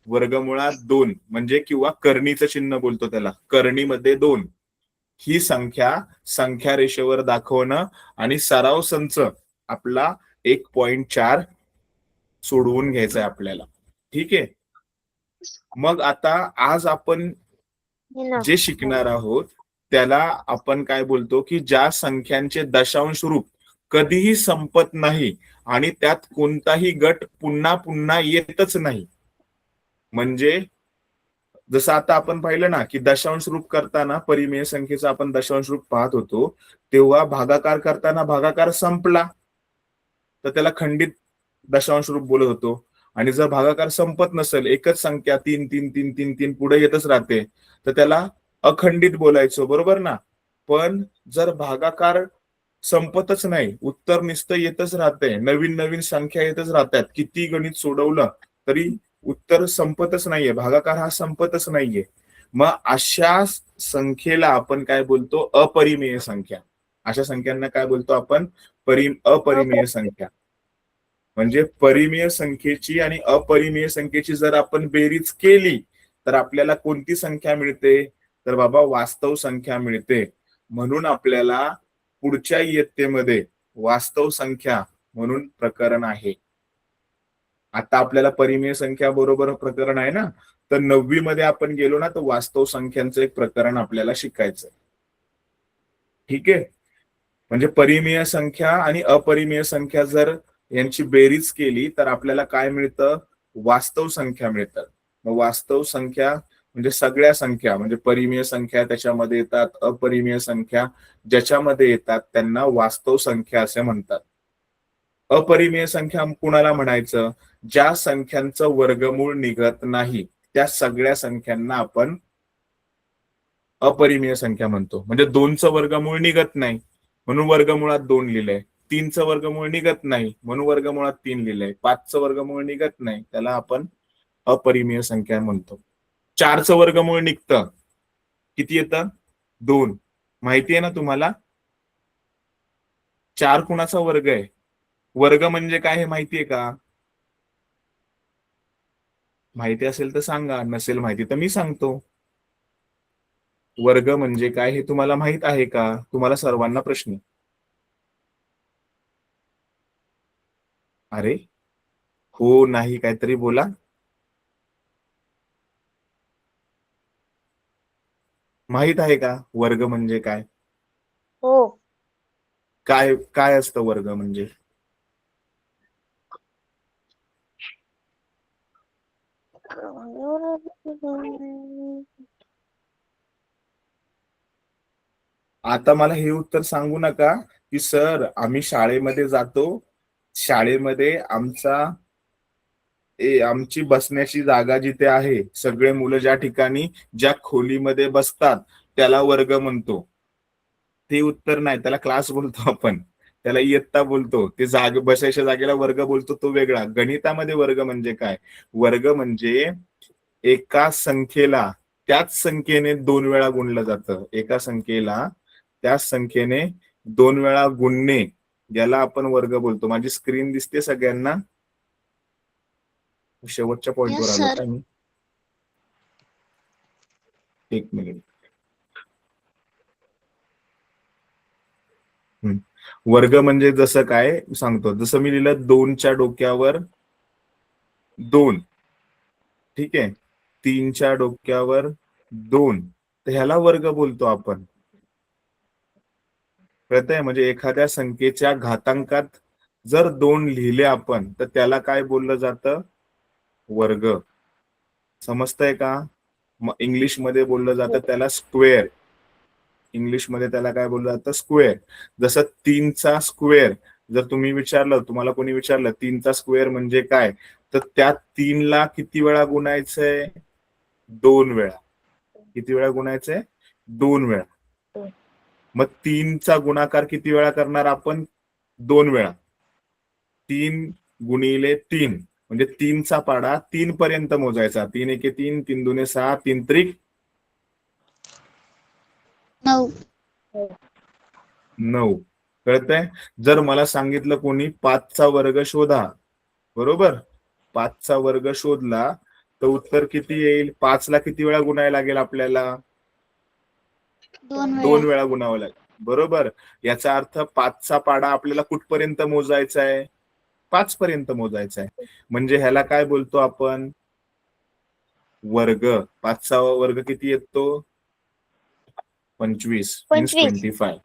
वर्गमुळात 2 म्हणजे किंवा करणीचं चिन्ह बोलतो त्याला, करणीमध्ये 2 ही संख्या रेषेवर दाखवणं आणि सराव संच आपला 1.4 सोडवून घ्यायचा आहे आपल्याला. ठीक आहे. मग आता आज आपण जे शिकणार आहोत त्याला आपण काय बोलतो की ज्या संख्यांचे दशांश रूप कधीही संपत नाही आणि त्यात कोणताही गट पुन्हा पुन्हा येतच नाही. म्हणजे जसं आता आपण पाहिलं ना की दशांश रूप करताना परिमेय संख्येचा आपण दशांश रूप पाहत होतो, तेव्हा भागाकार करताना भागाकार संपला तर त्याला खंडित दशांश रूप बोलत होतो. आणि जर भागाकार संपत नसेल, एकच संख्या 3 3 3 3 3 पुढे येतच राहते, तर त्याला अखंडित बोलायचो. बरोबर ना. पण जर भागाकार संपतच नाही, उत्तर नुसतं येतच राहते, नवीन नवीन संख्या येतच राहतात, किती गणित सोडवलं तरी उत्तर संपतच नाहीये, भागाकार हा संपतच नाहीये, मग अशा संख्येला आपण काय बोलतो, अपरिमेय संख्या. अशा संख्यांना काय बोलतो आपण, अपरिमेय संख्या. म्हणजे परिमेय संख्येची आणि अपरिमेय संख्येची जर आपण बेरीज केली तर आपल्याला कोणती संख्या मिळते, तर बाबा वास्तव संख्या मिळते. म्हणून आपल्याला पुढच्या इयत्तेमध्ये वास्तव संख्या म्हणून प्रकरण आहे. आता आपल्याला परिमेय संख्या बरोबर प्रकरण आहे ना, तर 9वी मध्ये आपण गेलो ना तर वास्तव संख्यांचं एक प्रकरण आपल्याला शिकायचं. ठीक आहे. म्हणजे परिमेय संख्या आणि अपरिमेय संख्या जर यांची बेरीज केली तर आपल्याला काय मिळतं, वास्तव संख्या मिळतात. मग वास्तव संख्या म्हणजे सगळ्या संख्या, म्हणजे परिमेय संख्या त्याच्यामध्ये येतात, अपरिमेय संख्या ज्याच्यामध्ये येतात त्यांना वास्तव संख्या असे म्हणतात. अपरिमेय संख्या कुणाला म्हणायचं, ज्या संख्यांचं वर्गमूळ निघत नाही त्या सगळ्या संख्यांना आपण अपरिमेय संख्या म्हणतो. म्हणजे 2चं वर्गमूळ निघत नाही म्हणून वर्गमुळात 2 लिहिलंय, 3चं वर्गमूळ निघत नाही म्हणून वर्गमुळात 3 लिहिलंय, 5चं वर्गमूळ निघत नाही त्याला आपण अपरिमेय संख्या म्हणतो. 4चं वर्गमूळ निघतं, किती येतं, 2. माहिती आहे ना तुम्हाला 4 कुणाचा वर्ग आहे, वर्ग म्हणजे काय हे माहितीये का? माहिती असेल तर सांगा, नसेल माहिती तर मी सांगतो. वर्ग म्हणजे काय हे तुम्हाला माहित आहे का? तुम्हाला सर्वांना प्रश्न. अरे हो नाही काहीतरी बोला. माहित आहे का वर्ग म्हणजे काय? हो. काय काय असतं वर्ग म्हणजे? आता मला हे उत्तर सांगू नका की सर आम्ही शाळेमध्ये जातो, शाळेमध्ये आमचा आमची बसण्याची जागा जिथे आहे, सगळे मुलं ज्या ठिकाणी ज्या खोलीमध्ये बसतात त्याला वर्ग म्हणतो. ते उत्तर नाही, त्याला क्लास बोलतो आपण, त्याला इयत्ता बोलतो. ते बसायच्या जागेला वर्ग बोलतो तो वेगळा. गणितामध्ये वर्ग म्हणजे काय? वर्ग म्हणजे एका संख्येला त्याच संख्येने 2 वेळा गुणलं जातं. एका संख्येला त्याच संख्येने 2 वेळा गुणणे याला आपण वर्ग बोलतो. माझी स्क्रीन दिसते सगळ्यांना? शेवटच्या पॉइंटवर Yes, आलो sir. का मी? एक मिनिट. वर्ग म्हणजे जसं काय सांगतो, जसं मी लिहिलं 2च्या डोक्यावर 2, ठीक आहे, 3च्या डोक्यावर 2, तर ह्याला वर्ग बोलतो आपण. कळतंय? म्हणजे एखाद्या संख्येच्या घातांकात जर 2 लिहिले आपण तर त्याला काय बोललं जातं? वर्ग. समजतंय का? इंग्लिश मध्ये बोललं जातं त्याला स्क्वेअर. इंग्लिश मध्ये त्याला काय बोललं जातं? स्क्वेअर. जसं 3चा स्क्वेअर जर तुम्हाला कोणी विचारलं 3चा स्क्वेअर म्हणजे काय, तर त्या 3ला किती वेळा गुणायचंय? 2 वेळा. किती वेळा गुणायचंय? 2 वेळा. मग 3चा गुणाकार किती वेळा करणार आपण? 2 वेळा. 3 गुणिले 3 म्हणजे 3चा पाडा 3 पर्यंत मोजायचा. 3 एके 3, 3 दुने 6, 3 त्रिक 9. 9. कळतंय? जर मला सांगितलं कोणी 5चा वर्ग शोधा, बरोबर, 5चा वर्ग शोधला तर उत्तर किती येईल? 5ला किती वेळा गुणायला लागेल आपल्याला? 2 वेळा गुणावं लागेल, बरोबर. याचा अर्थ 5चा पाडा आपल्याला कुठपर्यंत मोजायचा आहे? 5 पर्यंत मोजायचा आहे. म्हणजे ह्याला काय बोलतो आपण? वर्ग. 5चा वर्ग किती येतो? 25. 25.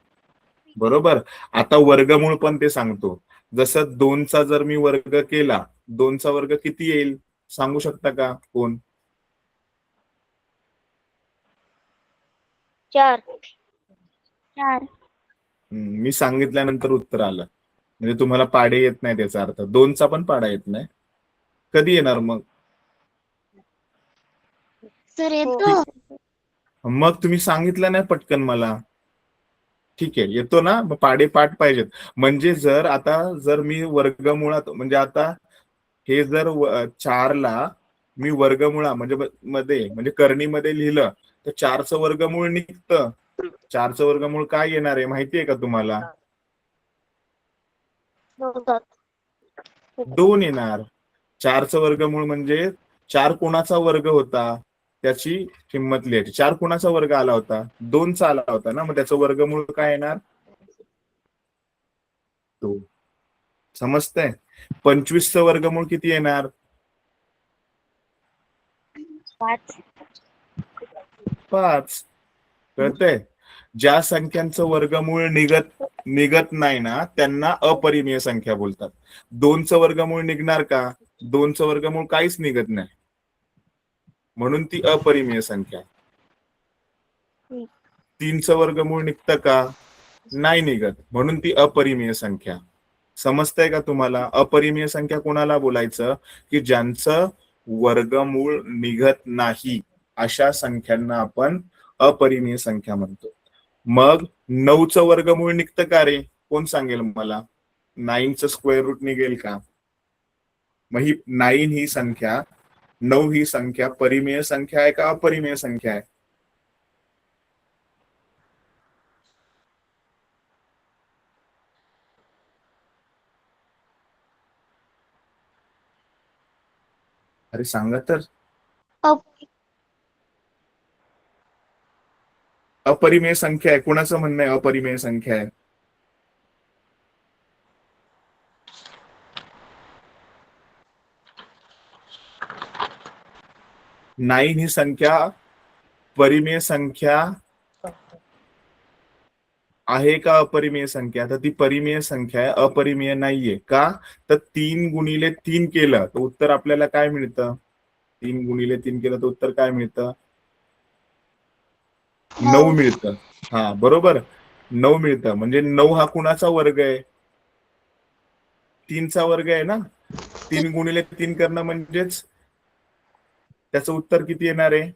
बरोबर. आता वर्गमूळ पण ते सांगतो. जसं 2चा जर मी वर्ग केला, 2चा वर्ग किती येईल सांगू शकता का कोण? 4. मी सांगितल्यानंतर उत्तर आलं. म्हणजे तुम्हाला पाडे येत नाही त्याचा अर्थ. 2चा पण पाडा येत नाही. कधी येणार मग? सर येतो. मग तुम्ही सांगितलं नाही पटकन मला. ठीक आहे, येतो ना? मग पाडे पाठ पाहिजेत. म्हणजे जर मी वर्गमुळात म्हणजे आता हे जर 4ला मी वर्गमुळा म्हणजे करणीमध्ये लिहिलं तर 4चं वर्गमूळ निघतं. 4चं वर्गमूळ काय येणार आहे माहितीये का तुम्हाला? 2 येणार. 4चं वर्गमूळ म्हणजे 4 कोणाचा वर्ग होता त्याची किंमत लिहायची. 4 कोणाचा वर्ग आला होता? 2चा आला होता ना, मग त्याचं वर्गमूळ काय येणार? 2. समजतंय? 25चं वर्गमूळ किती येणार? 5. कळतंय? ज्या संख्यांचं वर्गमूळ निघत नाही ना त्यांना अपरिमेय संख्या बोलतात. 2चं वर्गमूळ निघणार का? 2चं वर्गमूळ काहीच निघत नाही, म्हणून ती अपरिमेय संख्या. 3चं वर्गमूळ निघतं का? नाही निघत, म्हणून ती अपरिमेय संख्या. समजतंय का तुम्हाला? अपरिमेय संख्या कोणाला बोलायचं? की ज्यांचं वर्गमूळ निघत नाही अशा संख्यांना आपण अपरिमेय संख्या म्हणतो. मग 9चं वर्गमूळ निघतं का रे? कोण सांगेल मला? 9चं स्क्वेअर रूट निघेल का? मग ही 9 ही संख्या 9 ही संख्या परिमेय संख्या आहे का अपरिमेय संख्या आहे? अरे सांगा तर. अपरिमेय संख्या आहे. कुणाचं म्हणणं आहे अपरिमेय संख्या आहे? नाईन ही संख्या परिमेय संख्या आहे का अपरिमेय संख्या? तर ती परिमेय संख्या आहे, अपरिमेय नाहीये. का? तर 3 गुणिले 3 केलं तर उत्तर आपल्याला काय मिळतं? 3 गुणिले 3 केलं तर उत्तर काय मिळतं? 9 मिळतं. हा बरोबर, 9 मिळतं. म्हणजे 9 हा कुणाचा वर्ग आहे? 3चा वर्ग आहे ना. 3 गुणिले 3 करणं म्हणजेच त्याचं उत्तर किती येणार आहे?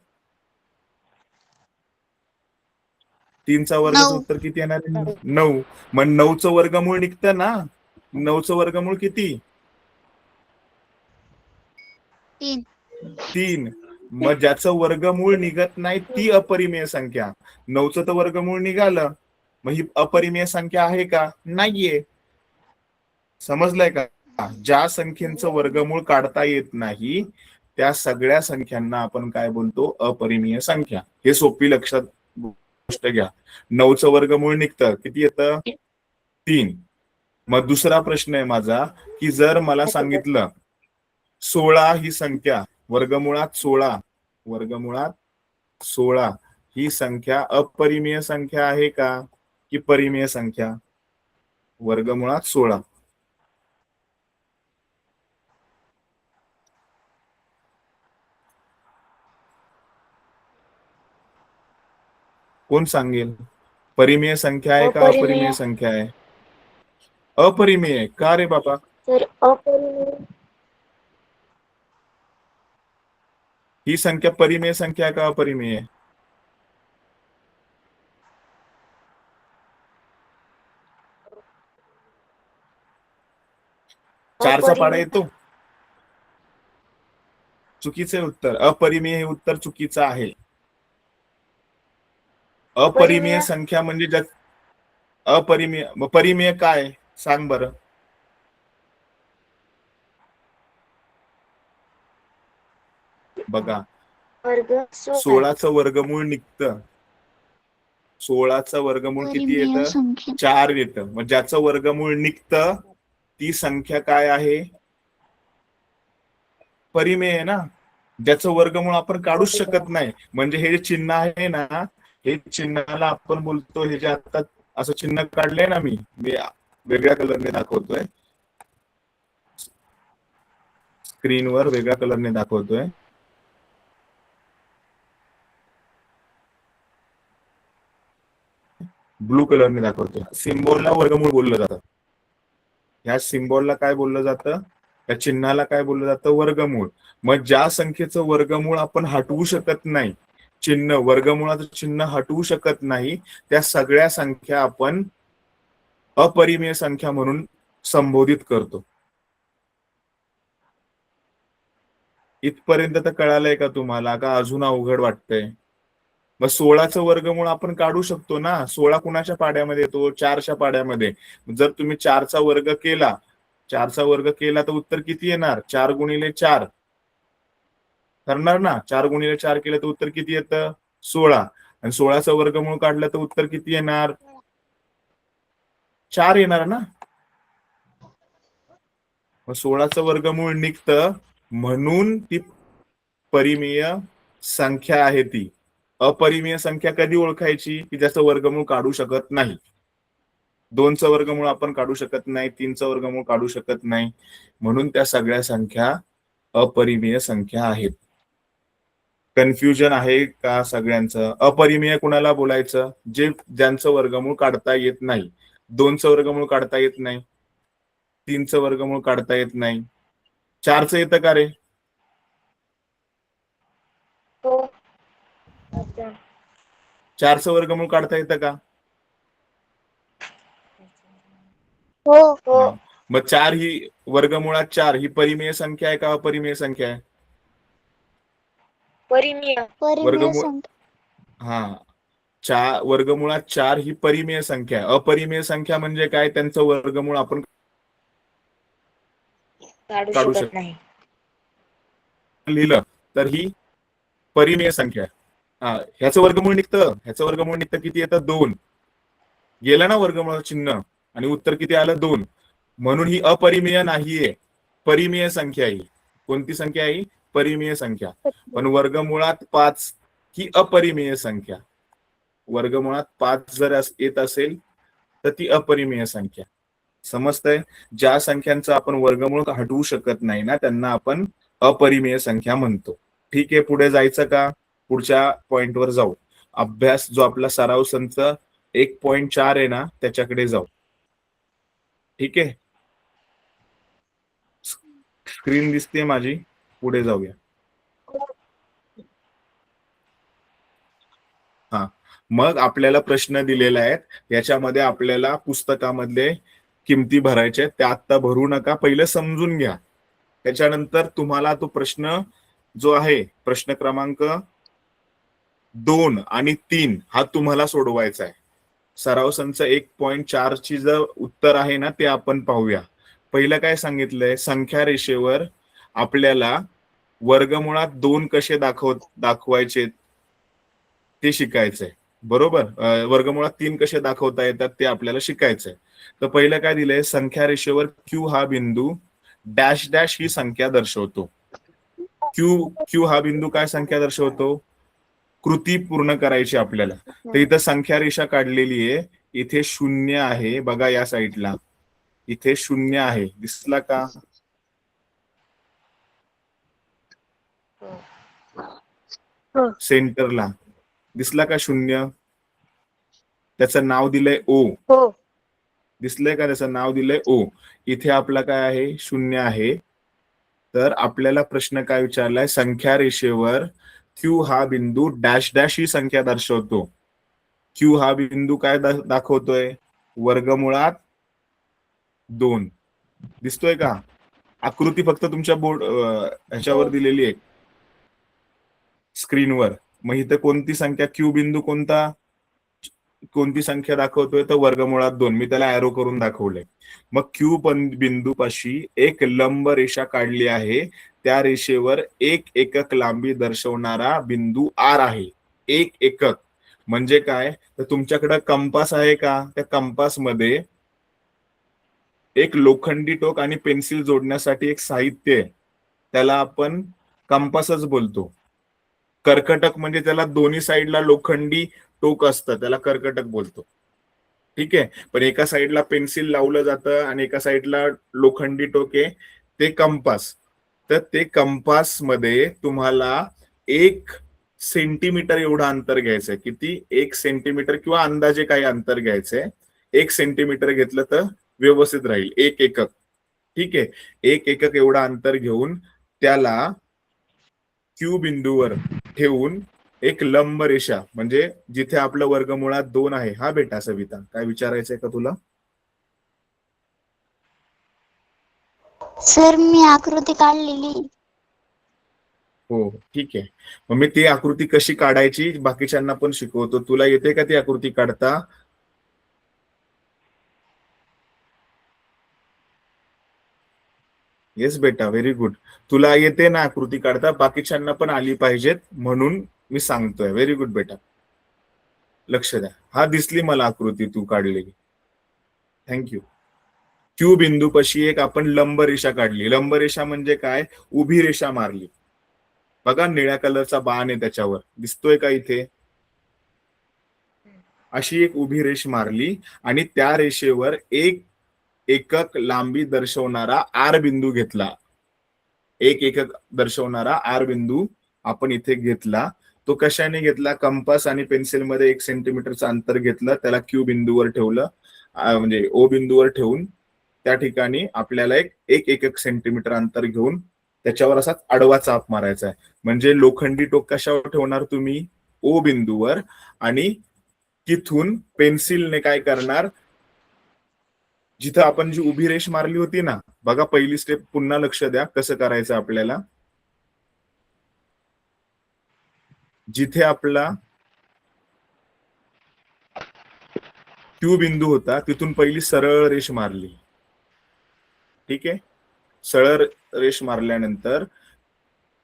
3चा वर्गाचं 9. उत्तर किती येणार आहे? 9. मग 9चं वर्गमूळ निघतं ना. 9चं वर्गमूळ किती? 3. 3. मग ज्याचं वर्गमूळ निघत नाही ती अपरिमेय संख्या. 9चं तर वर्गमूळ निघालं, मग ही अपरिमेय संख्या आहे का? नाहीये. समजलंय का? ज्या संख्येचं वर्गमूळ काढता येत नाही त्या सगळ्या संख्यांना आपण काय बोलतो? अपरिमेय संख्या. हे सोपी लक्षात गोष्ट घ्या. 9चं वर्गमूळ निघतं, किती येतं? 3. मग दुसरा प्रश्न आहे माझा की जर मला सांगितलं 16 ही संख्या वर्गमुळात 16 ही संख्या अपरिमेय संख्या आहे का की परिमेय संख्या? वर्गमुळात 16. कोण सांगेल? परिमेय संख्या आहे का अपरिमेय संख्या आहे? अपरिमेय. का रे बाबा? सर अपरिमेय. ही संख्या परिमेय संख्या आहे का अपरिमेय आहे? चारचा पाडा येतो? चुकीचे उत्तर. अपरिमेय हे उत्तर चुकीचं आहे. अपरिमेय संख्या म्हणजे अपरिमेय. परिमेय काय सांग बरं? बघा, 16चं वर्गमूळ निघतं. 16चं वर्गमूळ किती परिमेय येतं? संख्या. 4 येतं. मग ज्याचं वर्गमूळ निघतं ती संख्या काय आहे? परिमेय आहे ना. ज्याचं वर्गमूळ आपण काढूच शकत नाही. म्हणजे हे जे चिन्ह आहे ना, हे चिन्हाला आपण बोलतो, हे जे आता असं चिन्ह काढलंय ना, मी वेगळ्या कलरने दाखवतोय, स्क्रीनवर वेगळ्या कलरने दाखवतोय. ब्लू कलरने दाखवतोय. सिम्बॉलला वर्गमूळ बोललं जातं. ह्या सिम्बॉलला काय बोललं जातं? त्या चिन्हाला काय बोललं जातं? वर्गमूळ. मग ज्या संख्येचं वर्गमूळ आपण हटवू शकत नाही, चिन्ह वर्गमुळाचं चिन्ह हटवू शकत नाही, त्या सगळ्या संख्या आपण अपरिमेय संख्या म्हणून संबोधित करतो. इथपर्यंत तर कळालंय का तुम्हाला? का अजून अवघड वाटतंय? मग 16चं वर्गमूळ आपण काढू शकतो ना. 16 कुणाच्या पाड्यामध्ये येतो? 4च्या पाड्यामध्ये. जर तुम्ही 4चा वर्ग केला, 4चा वर्ग केला तर उत्तर किती येणार? 4 गुणिले 4 करणार ना. 4 गुणिले 4 केलं तर उत्तर किती येतं? 16. आणि 16चं वर्गमूळ काढलं तर उत्तर किती येणार? 4 येणार ना. मग 16चं वर्गमूळ निघतं म्हणून ती परिमेय संख्या आहे. ती अपरिमेय संख्या कधी ओळखायची? की ज्याचं वर्गमूळ काढू शकत नाही. 2चं वर्गमूळ आपण काढू शकत नाही, 3चं वर्गमूळ काढू शकत नाही, म्हणून त्या सगळ्या संख्या अपरिमेय संख्या आहेत. कन्फ्युजन आहे का सगळ्यांचं? अपरिमेय कुणाला बोलायचं? ज्यांचं वर्गमूळ काढता येत नाही. 2चं वर्गमूळ काढता येत नाही, 3चं वर्गमूळ काढता येत नाही. 4चं येतं का रे? 4चं वर्गमूळ काढता येतं का? हो. मग 4 ही वर्गमुळात 4 ही परिमेय संख्या आहे का अपरिमेय संख्या आहे? परिमेय. वर्गमूळ. हा, वर्गमुळात 4 ही परिमेय संख्या आहे. अपरिमेय संख्या म्हणजे काय? त्यांचं वर्गमूळ आपण काढू शकत नाही. लिहिलं तर ही परिमेय संख्या आहे. ह्याचं वर्गमूळ निघतं किती येतं? 2. गेलं ना वर्गमूळ चिन्ह आणि उत्तर किती आलं? 2. म्हणून ही अपरिमेय नाहीये, परिमेय संख्या आहे. कोणती संख्या आहे? परिमेय संख्या. पण वर्गमुळात 5 ही अपरिमेय संख्या. वर्गमुळात 5 जर येत असेल तर ती अपरिमेय संख्या. समजतंय? ज्या संख्यांचं आपण वर्गमूळ हटवू शकत नाही ना, त्यांना आपण अपरिमेय संख्या म्हणतो. ठीक आहे, पुढे जायचं का? पुढच्या पॉइंटवर जाऊ. अभ्यास जो आपला सराव संच 1.4 आहे ना, त्याच्याकडे जाऊ. ठीक आहे. स्क्रीन दिसते माझी? पुढे जाऊया. हा, मग आपल्याला प्रश्न दिलेला आहेत, याच्यामध्ये आपल्याला पुस्तकामधले किमती भरायचे आहेत. त्या आत्ता भरू नका, पहिले समजून घ्या. त्याच्यानंतर तुम्हाला तो प्रश्न जो आहे, प्रश्न क्रमांक 2 आणि 3 हा तुम्हाला सोडवायचा आहे. सराव संच 1.4 ची जर उत्तर आहे ना, ते आपण पाहूया. पहिलं काय सांगितलंय, संख्या रेषेवर आपल्याला वर्गमुळात 2 कसे दाखवायचे ते शिकायचंय. बरोबर. वर्गमुळात 3 कसे दाखवता येतात ते आपल्याला शिकायचंय. तर पहिलं काय दिलंय, संख्या रेषेवर क्यू हा बिंदू डॅश डॅश ही संख्या दर्शवतो. क्यू हा बिंदू काय संख्या दर्शवतो? कृती पूर्ण करायची आपल्याला. तर इथं संख्या रेषा काढलेली आहे, इथे 0 आहे बघा, या साईडला इथे 0 आहे, दिसला का? सेंटरला दिसला का 0? त्याचं नाव दिलंय ओ. हो. दिसलंय का? त्याचं नाव दिलंय ओ. इथे आपला काय आहे? 0 आहे. तर आपल्याला प्रश्न काय विचारलाय, संख्या रेषेवर क्यू हा बिंदू डॅश डॅश ही संख्या दर्शवतो. क्यू हा बिंदू काय दाखवतोय? वर्गमुळात 2. दिसतोय का? आकृती फक्त तुमच्या बोर्ड ह्याच्यावर दिलेली आहे, स्क्रीनवर. मग इथे कोणती संख्या, क्यू बिंदू कोणती संख्या दाखवतोय? तर वर्गमुळात 2. मी त्याला एरो करून दाखवलंय. मग क्यू बिंदूपाशी एक लंब रेषा काढली आहे, त्या रेषेवर 1 एकक लांबी दर्शवणारा बिंदू आर आहे. 1 एकक म्हणजे काय? तर तुमच्याकडे कंपास आहे का? त्या कंपास मध्ये एक लोखंडी टोक आणि पेन्सिल जोडण्यासाठी एक साहित्य आहे, त्याला आपण कंपासच बोलतो. कर्कटक म्हणजे त्याला दोन्ही साईडला लोखंडी टोक असतं, त्याला कर्कटक बोलतो. ठीक आहे. पण एका साईडला पेन्सिल लावलं जातं आणि एका साईडला लोखंडी टोक आहे, ते कंपास. तर ते कंपास मध्ये तुम्हाला 1 सेंटीमीटर एवढं अंतर घ्यायचंय. किती? 1 सेंटीमीटर किंवा अंदाजे काही अंतर घ्यायचंय. 1 सेंटीमीटर घेतलं तर व्यवस्थित राहील. 1 एकक. ठीक आहे. 1 एकक एवढं अंतर घेऊन त्याला क्यू बिंदूवर ठेवून एक लंब रेषा, म्हणजे जिथे आपलं वर्गमुळात 2 आहे. हा बेटा सविता, काय विचारायचंय का तुला? सर मी आकृती काढलेली. हो, ठीक आहे. मग मी ती आकृती कशी काढायची बाकीच्यांना पण शिकवतो. तुला येते का ती आकृती काढता? येस बेटा, व्हेरी गुड. तुला येते ना आकृती काढता? बाकीच्यांना पण आली पाहिजेत म्हणून मी सांगतोय. व्हेरी गुड बेटा, लक्ष द्या. हा दिसली मला आकृती तू काढलेली, थँक्यू. क्यू बिंदूपाशी एक आपण लंब रेषा काढली. लंब रेषा म्हणजे काय? उभी रेषा मारली. बघा, निळ्या कलरचा बाण आहे त्याच्यावर, दिसतोय का इथे? अशी एक उभी रेष मारली आणि त्या रेषेवर 1 एकक लांबी दर्शवणारा आर बिंदू घेतला. 1 एकक दर्शवणारा आर बिंदू आपण इथे घेतला. तो कशाने घेतला? कंपास आणि पेन्सिल मध्ये 1 सेंटीमीटरचं अंतर घेतलं, त्याला क्यू बिंदूवर ठेवलं, म्हणजे ओ बिंदूवर ठेवून त्या ठिकाणी आपल्याला एक एकक सेंटीमीटर अंतर घेऊन त्याच्यावर असा आडवा चाप मारायचा आहे. म्हणजे लोखंडी टोक कशावर ठेवणार तुम्ही? ओ बिंदूवर. आणि तिथून पेन्सिलने काय करणार, जिथं आपण जी उभी रेष मारली होती ना, बघा पहिली स्टेप पुन्हा लक्ष द्या कसं करायचं आपल्याला. जिथे आपला क्यू बिंदू होता तिथून पहिली सरळ रेष मारली. ठीक आहे. सरळ रेष मारल्यानंतर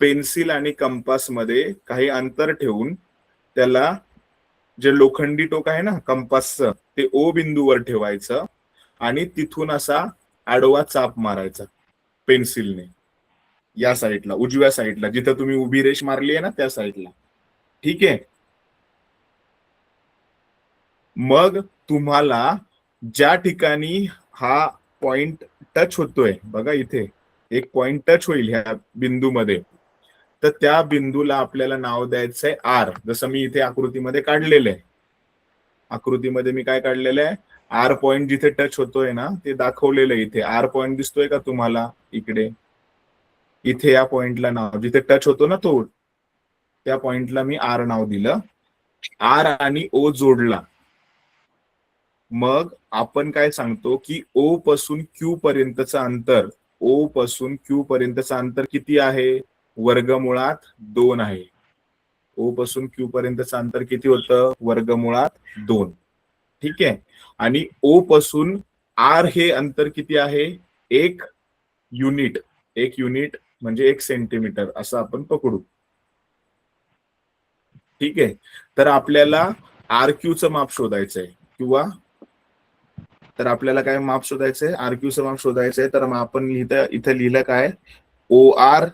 पेन्सिल आणि कंपास मध्ये काही अंतर ठेवून त्याला जे लोखंडी टोक आहे ना कंपासचं, ते ओ बिंदूवर ठेवायचं आणि तिथून असा आडवा चाप मारायचा पेन्सिलने, या साईडला, उजव्या साईडला, जिथं तुम्ही उभी रेष मारली आहे ना त्या साईडला. ठीक आहे. मग तुम्हाला ज्या ठिकाणी हा पॉइंट टच होतोय, बघा इथे एक पॉइंट टच होईल ह्या बिंदूमध्ये, तर त्या बिंदूला आपल्याला नाव द्यायचंय आर. जसं मी इथे आकृतीमध्ये काढलेलं आहे. आकृतीमध्ये मी काय काढलेलं आहे? आर पॉइंट जिथे टच होतोय ना ते दाखवलेलं आहे. इथे आर पॉइंट दिसतोय का तुम्हाला? इकडे इथे या पॉइंटला नाव जिथे टच होतो ना तो, त्या पॉइंटला मी आर नाव दिलं. आर आणि ओ जोडला. मग आपण काय सांगतो की ओ पासून क्यू पर्यंतचं अंतर, ओ पासून क्यू पर्यंतचं अंतर किती आहे? वर्गमुळात 2 आहे. ओ पासून क्यू पर्यंतचं अंतर किती होतं? वर्गमुळात 2. ठीक आहे. आणि ओ पासून आर हे अंतर किती आहे? 1 युनिट. 1 युनिट म्हणजे 1 सेंटीमीटर असं आपण पकडू. ठीक आहे. तर आपल्याला आर क्यूचं माप शोधायचंय, किंवा तर आपल्याला काय माप शोधायचंय? आर क्यूचं माप शोधायचंय. तर मग आपण इथं लिहिलं काय? ओ आर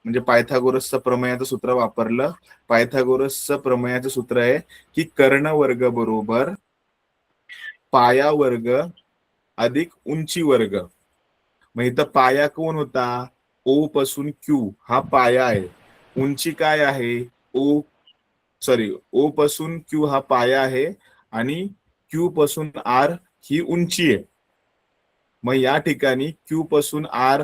म्हणजे पायथागोरसचं प्रमेयाचं सूत्र वापरलं. पायथागोरसचं प्रमेयाचं सूत्र आहे की कर्ण वर्ग बरोबर पाया वर्ग अधिक उंची वर्ग. मग इथं पाया कोण होता? ओ पासून क्यू हा पाया आहे. उंची काय आहे? ओ पासून क्यू हा पाया आहे आणि क्यू पासून आर ही उंची आहे. मग या ठिकाणी क्यू पासून आर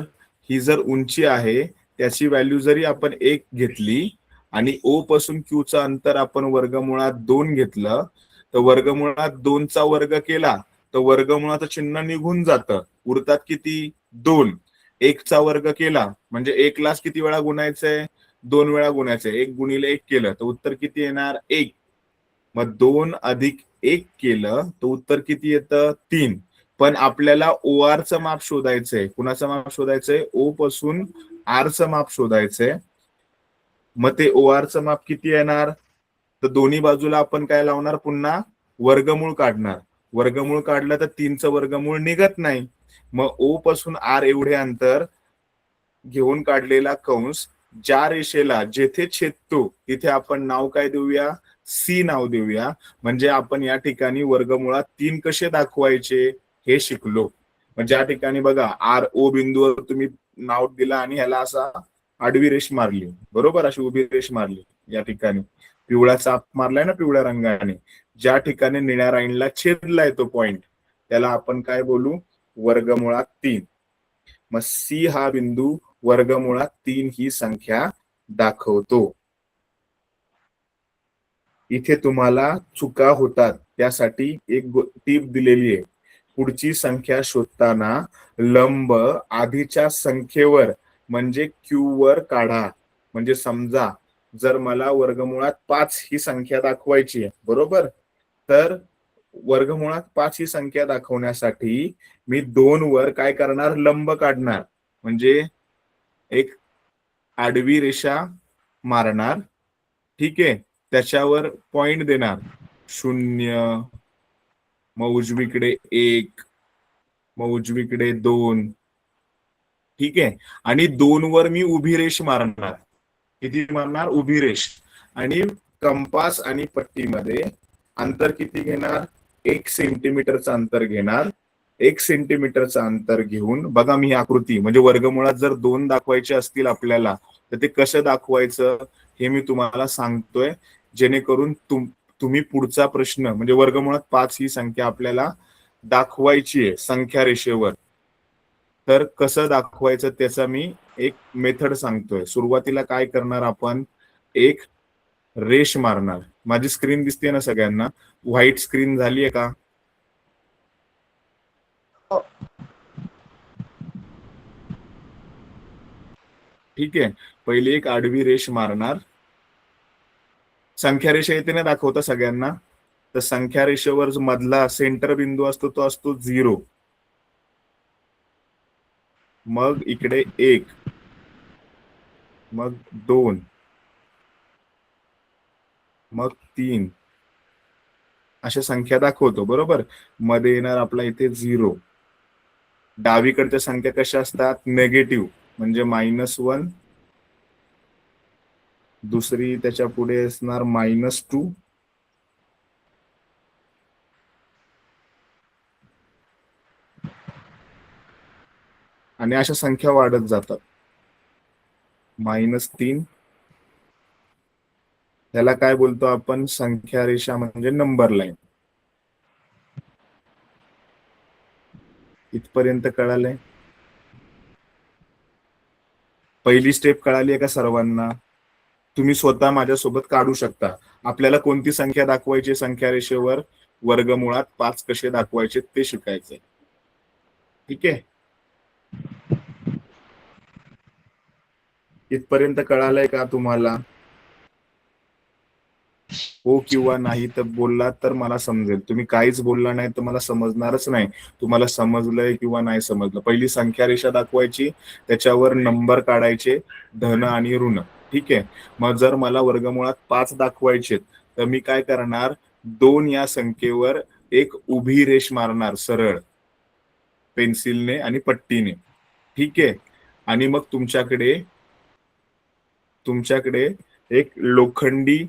ही जर उंची आहे, त्याची व्हॅल्यू जरी आपण 1 घेतली आणि ओ पासून क्यूचं अंतर आपण वर्गमुळात 2 घेतलं, तर वर्गमुळात 2चा वर्ग केला तर वर्गमुळाचं चिन्ह निघून जातं. उरतात किती? 2. 1चा वर्ग केला म्हणजे 1 लाच किती वेळा गुणायचंय? 2 वेळा गुणायचंय. 1 गुणिले 1 केलं तर उत्तर किती येणार? 1. मग 2 अधिक 1 केलं तर उत्तर किती येतं? 3. पण आपल्याला ओ आर चं माप शोधायचंय. कुणाचं माप शोधायचंय? ओ पासून आर चं माप शोधायचंय. मग ते ओ आर चं माप किती येणार? तर दोन्ही बाजूला आपण काय लावणार? पुन्हा वर्गमूळ काढणार. वर्गमूळ काढलं तर 3चं वर्गमूळ निघत नाही. मग ओ पासून आर एवढे अंतर घेऊन काढलेला कंस ज्या रेषेला जेथे छेदतो तिथे आपण नाव काय देऊया? सी नाव देऊया. म्हणजे आपण या ठिकाणी वर्गमुळात 3 कसे दाखवायचे हे शिकलो. म्हणजे या ठिकाणी बघा, आर ओ बिंदूवर तुम्ही नाव दिला आणि ह्याला असा आडवी रेष मारली, बरोबर, अशी उभी रेष मारली. या ठिकाणी पिवळा चाप मारलाय ना पिवळ्या रंगाने. ज्या ठिकाणी निळ्या लाईनला छेदलाय तो पॉइंट, त्याला आपण काय बोलू? वर्गमुळात 3. मग सी हा बिंदू वर्गमुळात 3 ही संख्या दाखवतो. इथे तुम्हाला चुका होतात त्यासाठी एक टीप दिलेली आहे. पुढची संख्या शोधताना लंब आधीच्या संख्येवर म्हणजे क्यू वर काढा. म्हणजे समजा जर मला वर्गमुळात 5 ही संख्या दाखवायची आहे, बरोबर, तर वर्गमुळात 5 ही संख्या दाखवण्यासाठी मी 2 वर काय करणार? लंब काढणार. म्हणजे एक आडवी रेषा मारणार. ठीक आहे. त्याच्यावर पॉइंट देणार 0, मग उजवीकडे 1, मग उजवीकडे 2. ठीक आहे. आणि 2 वर मी उभी रेष मारणार. किती मारणार? उभी रेष. आणि कंपास आणि पट्टीमध्ये अंतर किती घेणार? 1 सेंटीमीटरचं अंतर घेणार. 1 सेंटीमीटरचं अंतर घेऊन बघा, मी ही आकृती म्हणजे वर्गमुळात जर 2 दाखवायचे असतील आपल्याला तर ते कसं दाखवायचं हे मी तुम्हाला सांगतोय, जेणेकरून तुम्ही पुढचा प्रश्न म्हणजे वर्गमुळात 5 ही संख्या आपल्याला दाखवायची आहे संख्या रेषेवर, तर कसं दाखवायचं त्याचा मी एक मेथड सांगतोय. सुरुवातीला काय करणार आपण? एक रेष मारणार. माझी स्क्रीन दिसते ना सगळ्यांना? व्हाईट स्क्रीन झाली आहे का? ठीक आहे. पहिली एक आडवी रेष मारणार. संख्या रेषा येते ना दाखवता सगळ्यांना? तर संख्या रेषेवर जो मधला सेंटर बिंदू असतो तो असतो 0. मग इकडे 1, मग 2, मग 3 अशा संख्या दाखवतो, बरोबर. मध्ये येणार आपला इथे 0. डावीकडच्या संख्या कशा असतात? नेगेटिव्ह, म्हणजे -1. दुसरी त्याच्या पुढे असणार -2. आणि अशा संख्या वाढत जातात. -3. त्याला काय बोलतो आपण? संख्या रेषा म्हणजे नंबर लाईन. इथपर्यंत कळालंय? पहिली स्टेप कळाली आहे का सर्वांना? तुम्ही स्वतः माझ्यासोबत काढू शकता. आपल्याला कोणती संख्या दाखवायची संख्या रेषेवर, वर्गमुळात 5 कसे दाखवायचे ते शिकायचंय. ठीक आहे, इथपर्यंत कळालंय का तुम्हाला? हो किंवा नाही तर बोललात तर मला समजेल. तुम्ही काहीच बोलला नाही तर मला समजणारच नाही तुम्हाला समजलंय किंवा नाही समजलं. पहिली संख्या रेषा दाखवायची, त्याच्यावर नंबर काढायचे, धन आणि ऋण. ठीक आहे, मग जर मला वर्गमुळात 5 दाखवायचे तर मी काय करणार, 2 या संख्येवर एक उभी रेष मारणार सरळ पेन्सिलने आणि पट्टीने. ठीक आहे, आणि मग तुमच्याकडे एक लोखंडी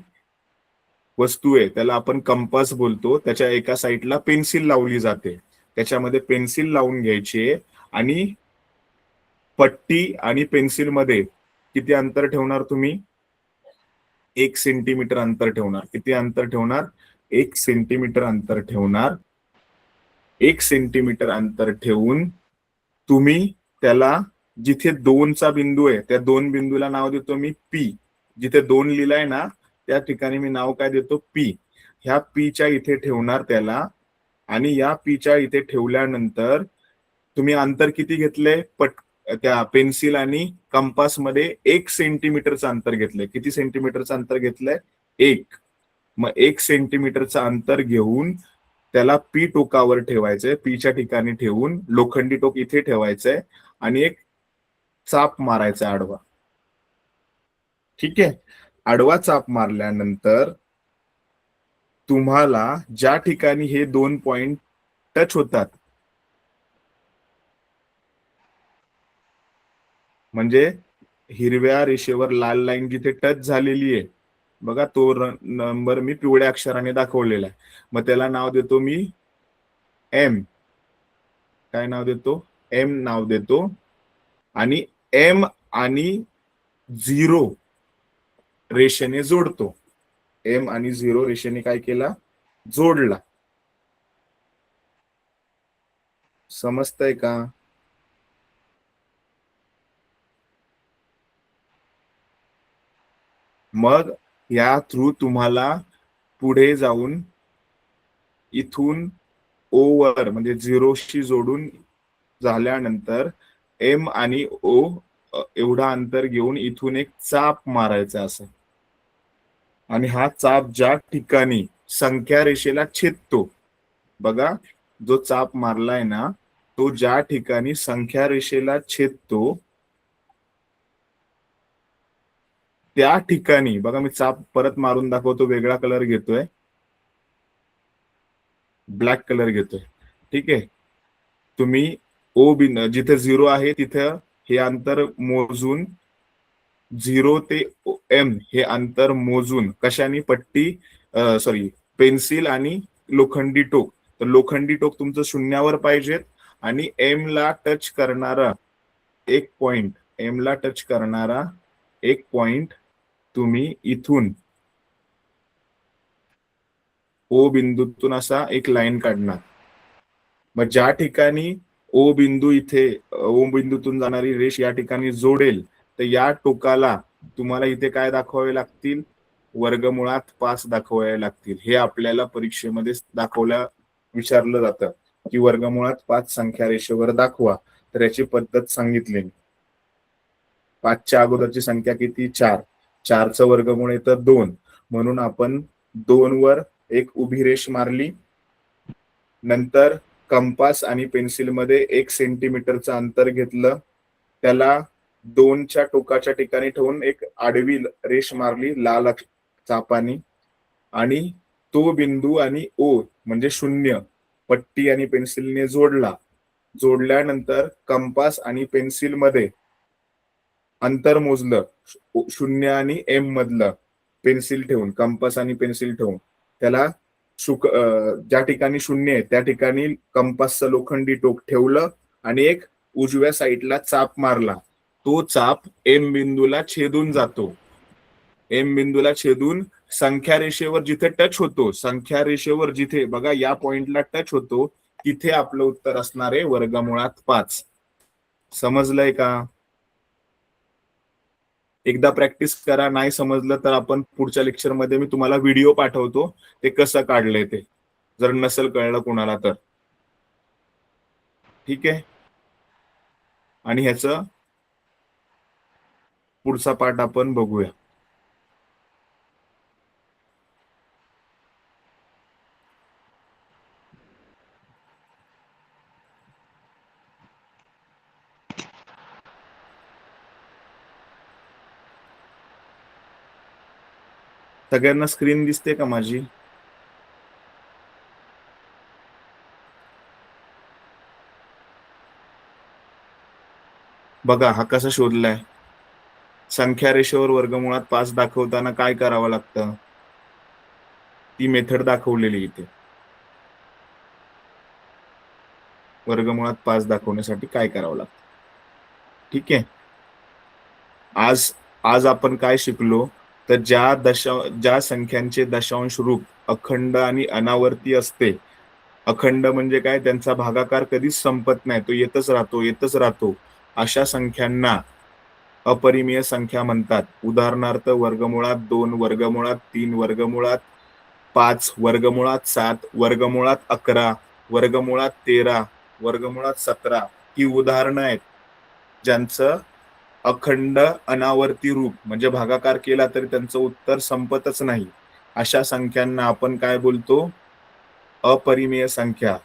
वस्तू आहे, त्याला आपण कंपास बोलतो. त्याच्या एका साईडला पेन्सिल लावली जाते, त्याच्यामध्ये पेन्सिल लावून घ्यायची आणि पट्टी आणि पेन्सिल मध्ये किती अंतर ठेवणार तुम्ही? 1 सेंटीमीटर अंतर ठेवणार. किती अंतर ठेवणार? 1 सेंटीमीटर अंतर ठेवणार. 1 सेंटीमीटर अंतर ठेवून तुम्ही त्याला, जिथे 2चा बिंदू आहे त्या 2 बिंदूला नाव देतो मी पी. जिथे 2 लिहिलाय ना त्या ठिकाणी मी नाव काय देतो? पी. ह्या पीच्या इथे ठेवणार त्याला, आणि या पीच्या इथे ठेवल्यानंतर तुम्ही अंतर किती घेतले? त्या पेन्सिल आणि कंपास मध्ये 1 सेंटीमीटरचं अंतर घेतलंय. किती सेंटीमीटरचं अंतर घेतलंय? 1. मग 1 सेंटीमीटरचं अंतर घेऊन त्याला पी टोकावर ठेवायचंय. पीच्या ठिकाणी ठेवून लोखंडी टोक इथे ठेवायचंय आणि एक चाप मारायचा आडवा. ठीक आहे, आडवा चाप मारल्यानंतर तुम्हाला ज्या ठिकाणी हे 2 पॉइंट टच होतात, म्हणजे हिरव्या रेषेवर लाल लाईन जिथे टच झालेली आहे बघा, तो नंबर मी पिवळ्या अक्षराने दाखवलेला आहे. मग त्याला नाव देतो मी एम. काय नाव देतो? एम नाव देतो. आणि एम आणि 0 रेषेने जोडतो. एम आणि 0 रेषेने काय केला? जोडला. समजतंय का? मग या थ्रू तुम्हाला पुढे जाऊन इथून ओ वर म्हणजे 0शी जोडून झाल्यानंतर एम आणि ओ एवढा अंतर घेऊन इथून एक चाप मारायचा असं. आणि हा चाप ज्या ठिकाणी संख्या रेषेला छेदतो, बघा जो चाप मारलाय ना तो ज्या ठिकाणी संख्या रेषेला छेदतो त्या ठिकाणी बघा, मी चाप परत मारून दाखवतो. वेगळा कलर घेतोय, ब्लॅक कलर घेतोय. ठीक आहे, तुम्ही ओ बिंदू जिथे 0 आहे तिथं हे अंतर मोजून 0 ते एम हे अंतर मोजून कशाने? पट्टी पेन्सिल आणि लोखंडी टोक. तर लोखंडी टोक तुमचं 0वर पाहिजेत आणि एम ला टच करणारा एक पॉइंट तुम्ही इथून ओ बिंदूतून असा एक लाईन काढणार. मग ज्या ठिकाणी ओ बिंदूतून जाणारी रेष या ठिकाणी जोडेल तर या टोकाला तुम्हाला इथे काय दाखवावे लागतील? वर्गमुळात 5 दाखवावे लागतील. हे आपल्याला परीक्षेमध्ये विचारलं जातं की वर्गमुळात 5 संख्या रेषेवर दाखवा. तर याची पद्धत सांगितली. 5च्या अगोदरची संख्या किती? 4. 4चं वर्गमूळ येतं 2. म्हणून आपण 2 वर एक उभी रेष मारली. नंतर कंपास आणि पेन्सिल मध्ये 1 सेंटीमीटरचं अंतर घेतलं. त्याला 2च्या टोकाच्या ठिकाणी ठेवून एक आडवी रेष मारली लाल चापानी. आणि तो बिंदू आणि ओ म्हणजे 0 पट्टी आणि पेन्सिलने जोडला. जोडल्यानंतर कंपास आणि पेन्सिल मध्ये अंतर मोजलं 0 आणि एम मधलं, पेन्सिल ठेवून, कंपास आणि पेन्सिल ठेवून. त्याला ज्या ठिकाणी 0 आहे त्या ठिकाणी कंपासचं लोखंडी टोक ठेवलं आणि एक उजव्या साईडला चाप मारला. तो चाप एम बिंदूला छेदून जातो. एम बिंदूला छेदून संख्या रेषेवर जिथे टच होतो, संख्या रेषेवर जिथे बघा या पॉइंटला टच होतो तिथे आपलं उत्तर असणार आहे वर्गमुळात 5. समजलंय का? एकदा प्रॅक्टिस करा. नाही समजलं तर आपण पुढच्या लेक्चरमध्ये मी तुम्हाला व्हिडिओ पाठवतो ते कसं काढलंय ते, जर नसेल कळलं कोणाला तर. ठीक आहे. आणि ह्याचं पुढचा पाठ आपण बघूया. सगळ्यांना स्क्रीन दिसते का माझी? बघा हा कसा शोधलाय. संख्या रेषेवर वर्गमुळात 5 दाखवताना काय करावं लागतं, ती मेथड दाखवलेली इथे. वर्गमुळात 5 दाखवण्यासाठी काय करावं लागतं. ठीक आहे. आज आपण काय शिकलो, तर ज्या संख्यांचे दशांश रूप अखंड आणि अनावर्ती असते. अखंड म्हणजे काय, त्यांचा भागाकार कधीच संपत नाही, तो येतच राहतो. अशा संख्यांना अपरिमेय संख्या म्हणतात. उदाहरणार्थ वर्गमुळात 2, वर्गमुळात 3, वर्गमुळात 5, वर्गमुळात 7, वर्गमुळात 11, वर्गमुळात 13, वर्गमुळात 17 ही उदाहरणं आहेत ज्यांचं अखंड अनावर्ती रूप म्हणजे भागाकार केला तरी त्यांचं उत्तर संपतच नाही. अशा संख्यांना आपण काय बोलतो, अपरिमेय संख्या.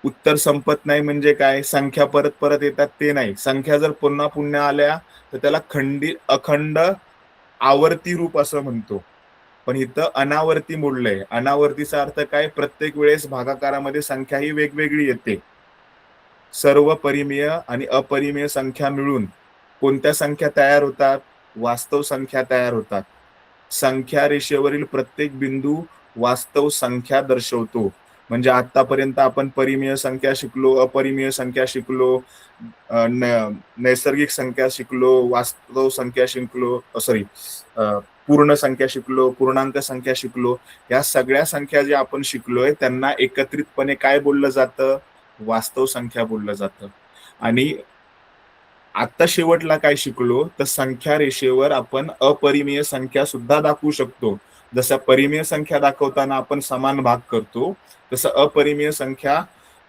उत्तर संपत नाही म्हणजे काय, संख्या परत परत येतात ते नाही. संख्या जर पुन्हा पुन्हा आल्या तर त्याला अखंड आवर्ती रूप असं म्हणतो. पण इथं अनावर्ती बोललंय. अनावर्तीचा अर्थ काय, प्रत्येक वेळेस भागाकारामध्ये संख्या ही वेगवेगळी येते. सर्व परिमेय आणि अपरिमेय संख्या मिळून कोणत्या संख्या तयार होतात, वास्तव संख्या तयार होतात. संख्या रेषेवरील प्रत्येक बिंदू वास्तव संख्या दर्शवतो. म्हणजे आतापर्यंत आपण परिमेय संख्या शिकलो, अपरिमेय संख्या शिकलो, नैसर्गिक संख्या शिकलो, वास्तव संख्या शिकलो, पूर्ण संख्या शिकलो, पूर्णांक संख्या शिकलो. या सगळ्या संख्या ज्या आपण शिकलोय त्यांना एकत्रितपणे काय बोललं जातं, वास्तव संख्या बोललं जातं. आणि आता शेवटला काय शिकलो, तर संख्या रेषेवर आपण अपरिमेय संख्या सुद्धा दाखवू शकतो. जसं परिमेय संख्या दाखवताना आपण समान भाग करतो, तसं अपरिमेय संख्या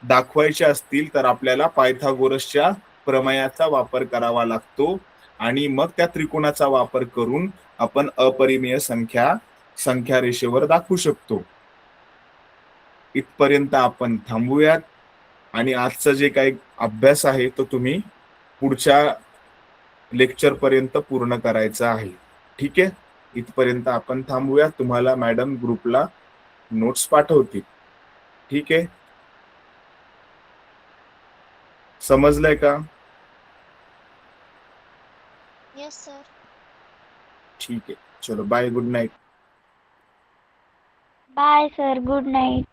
दाखवायच्या असतील तर आपल्याला पायथागोरसच्या प्रमेयाचा वापर करावा लागतो. आणि मग त्या त्रिकोणाचा वापर करून आपण अपरिमेय संख्या रेषेवर दाखवू शकतो. इथपर्यंत आपण थांबूयात. आणि आजचा जे काही अभ्यास आहे तो तुम्ही पुढच्या लेक्चर पर्यंत पूर्ण करायचा आहे. ठीक आहे. इथपर्यंत आपण थांबूया. तुम्हाला मॅडम ग्रुपला नोट्स पाठवतील. ठीक आहे. समजलंय का? Yes sir. ठीक आहे. चलो bye, good night. Bye sir, good night.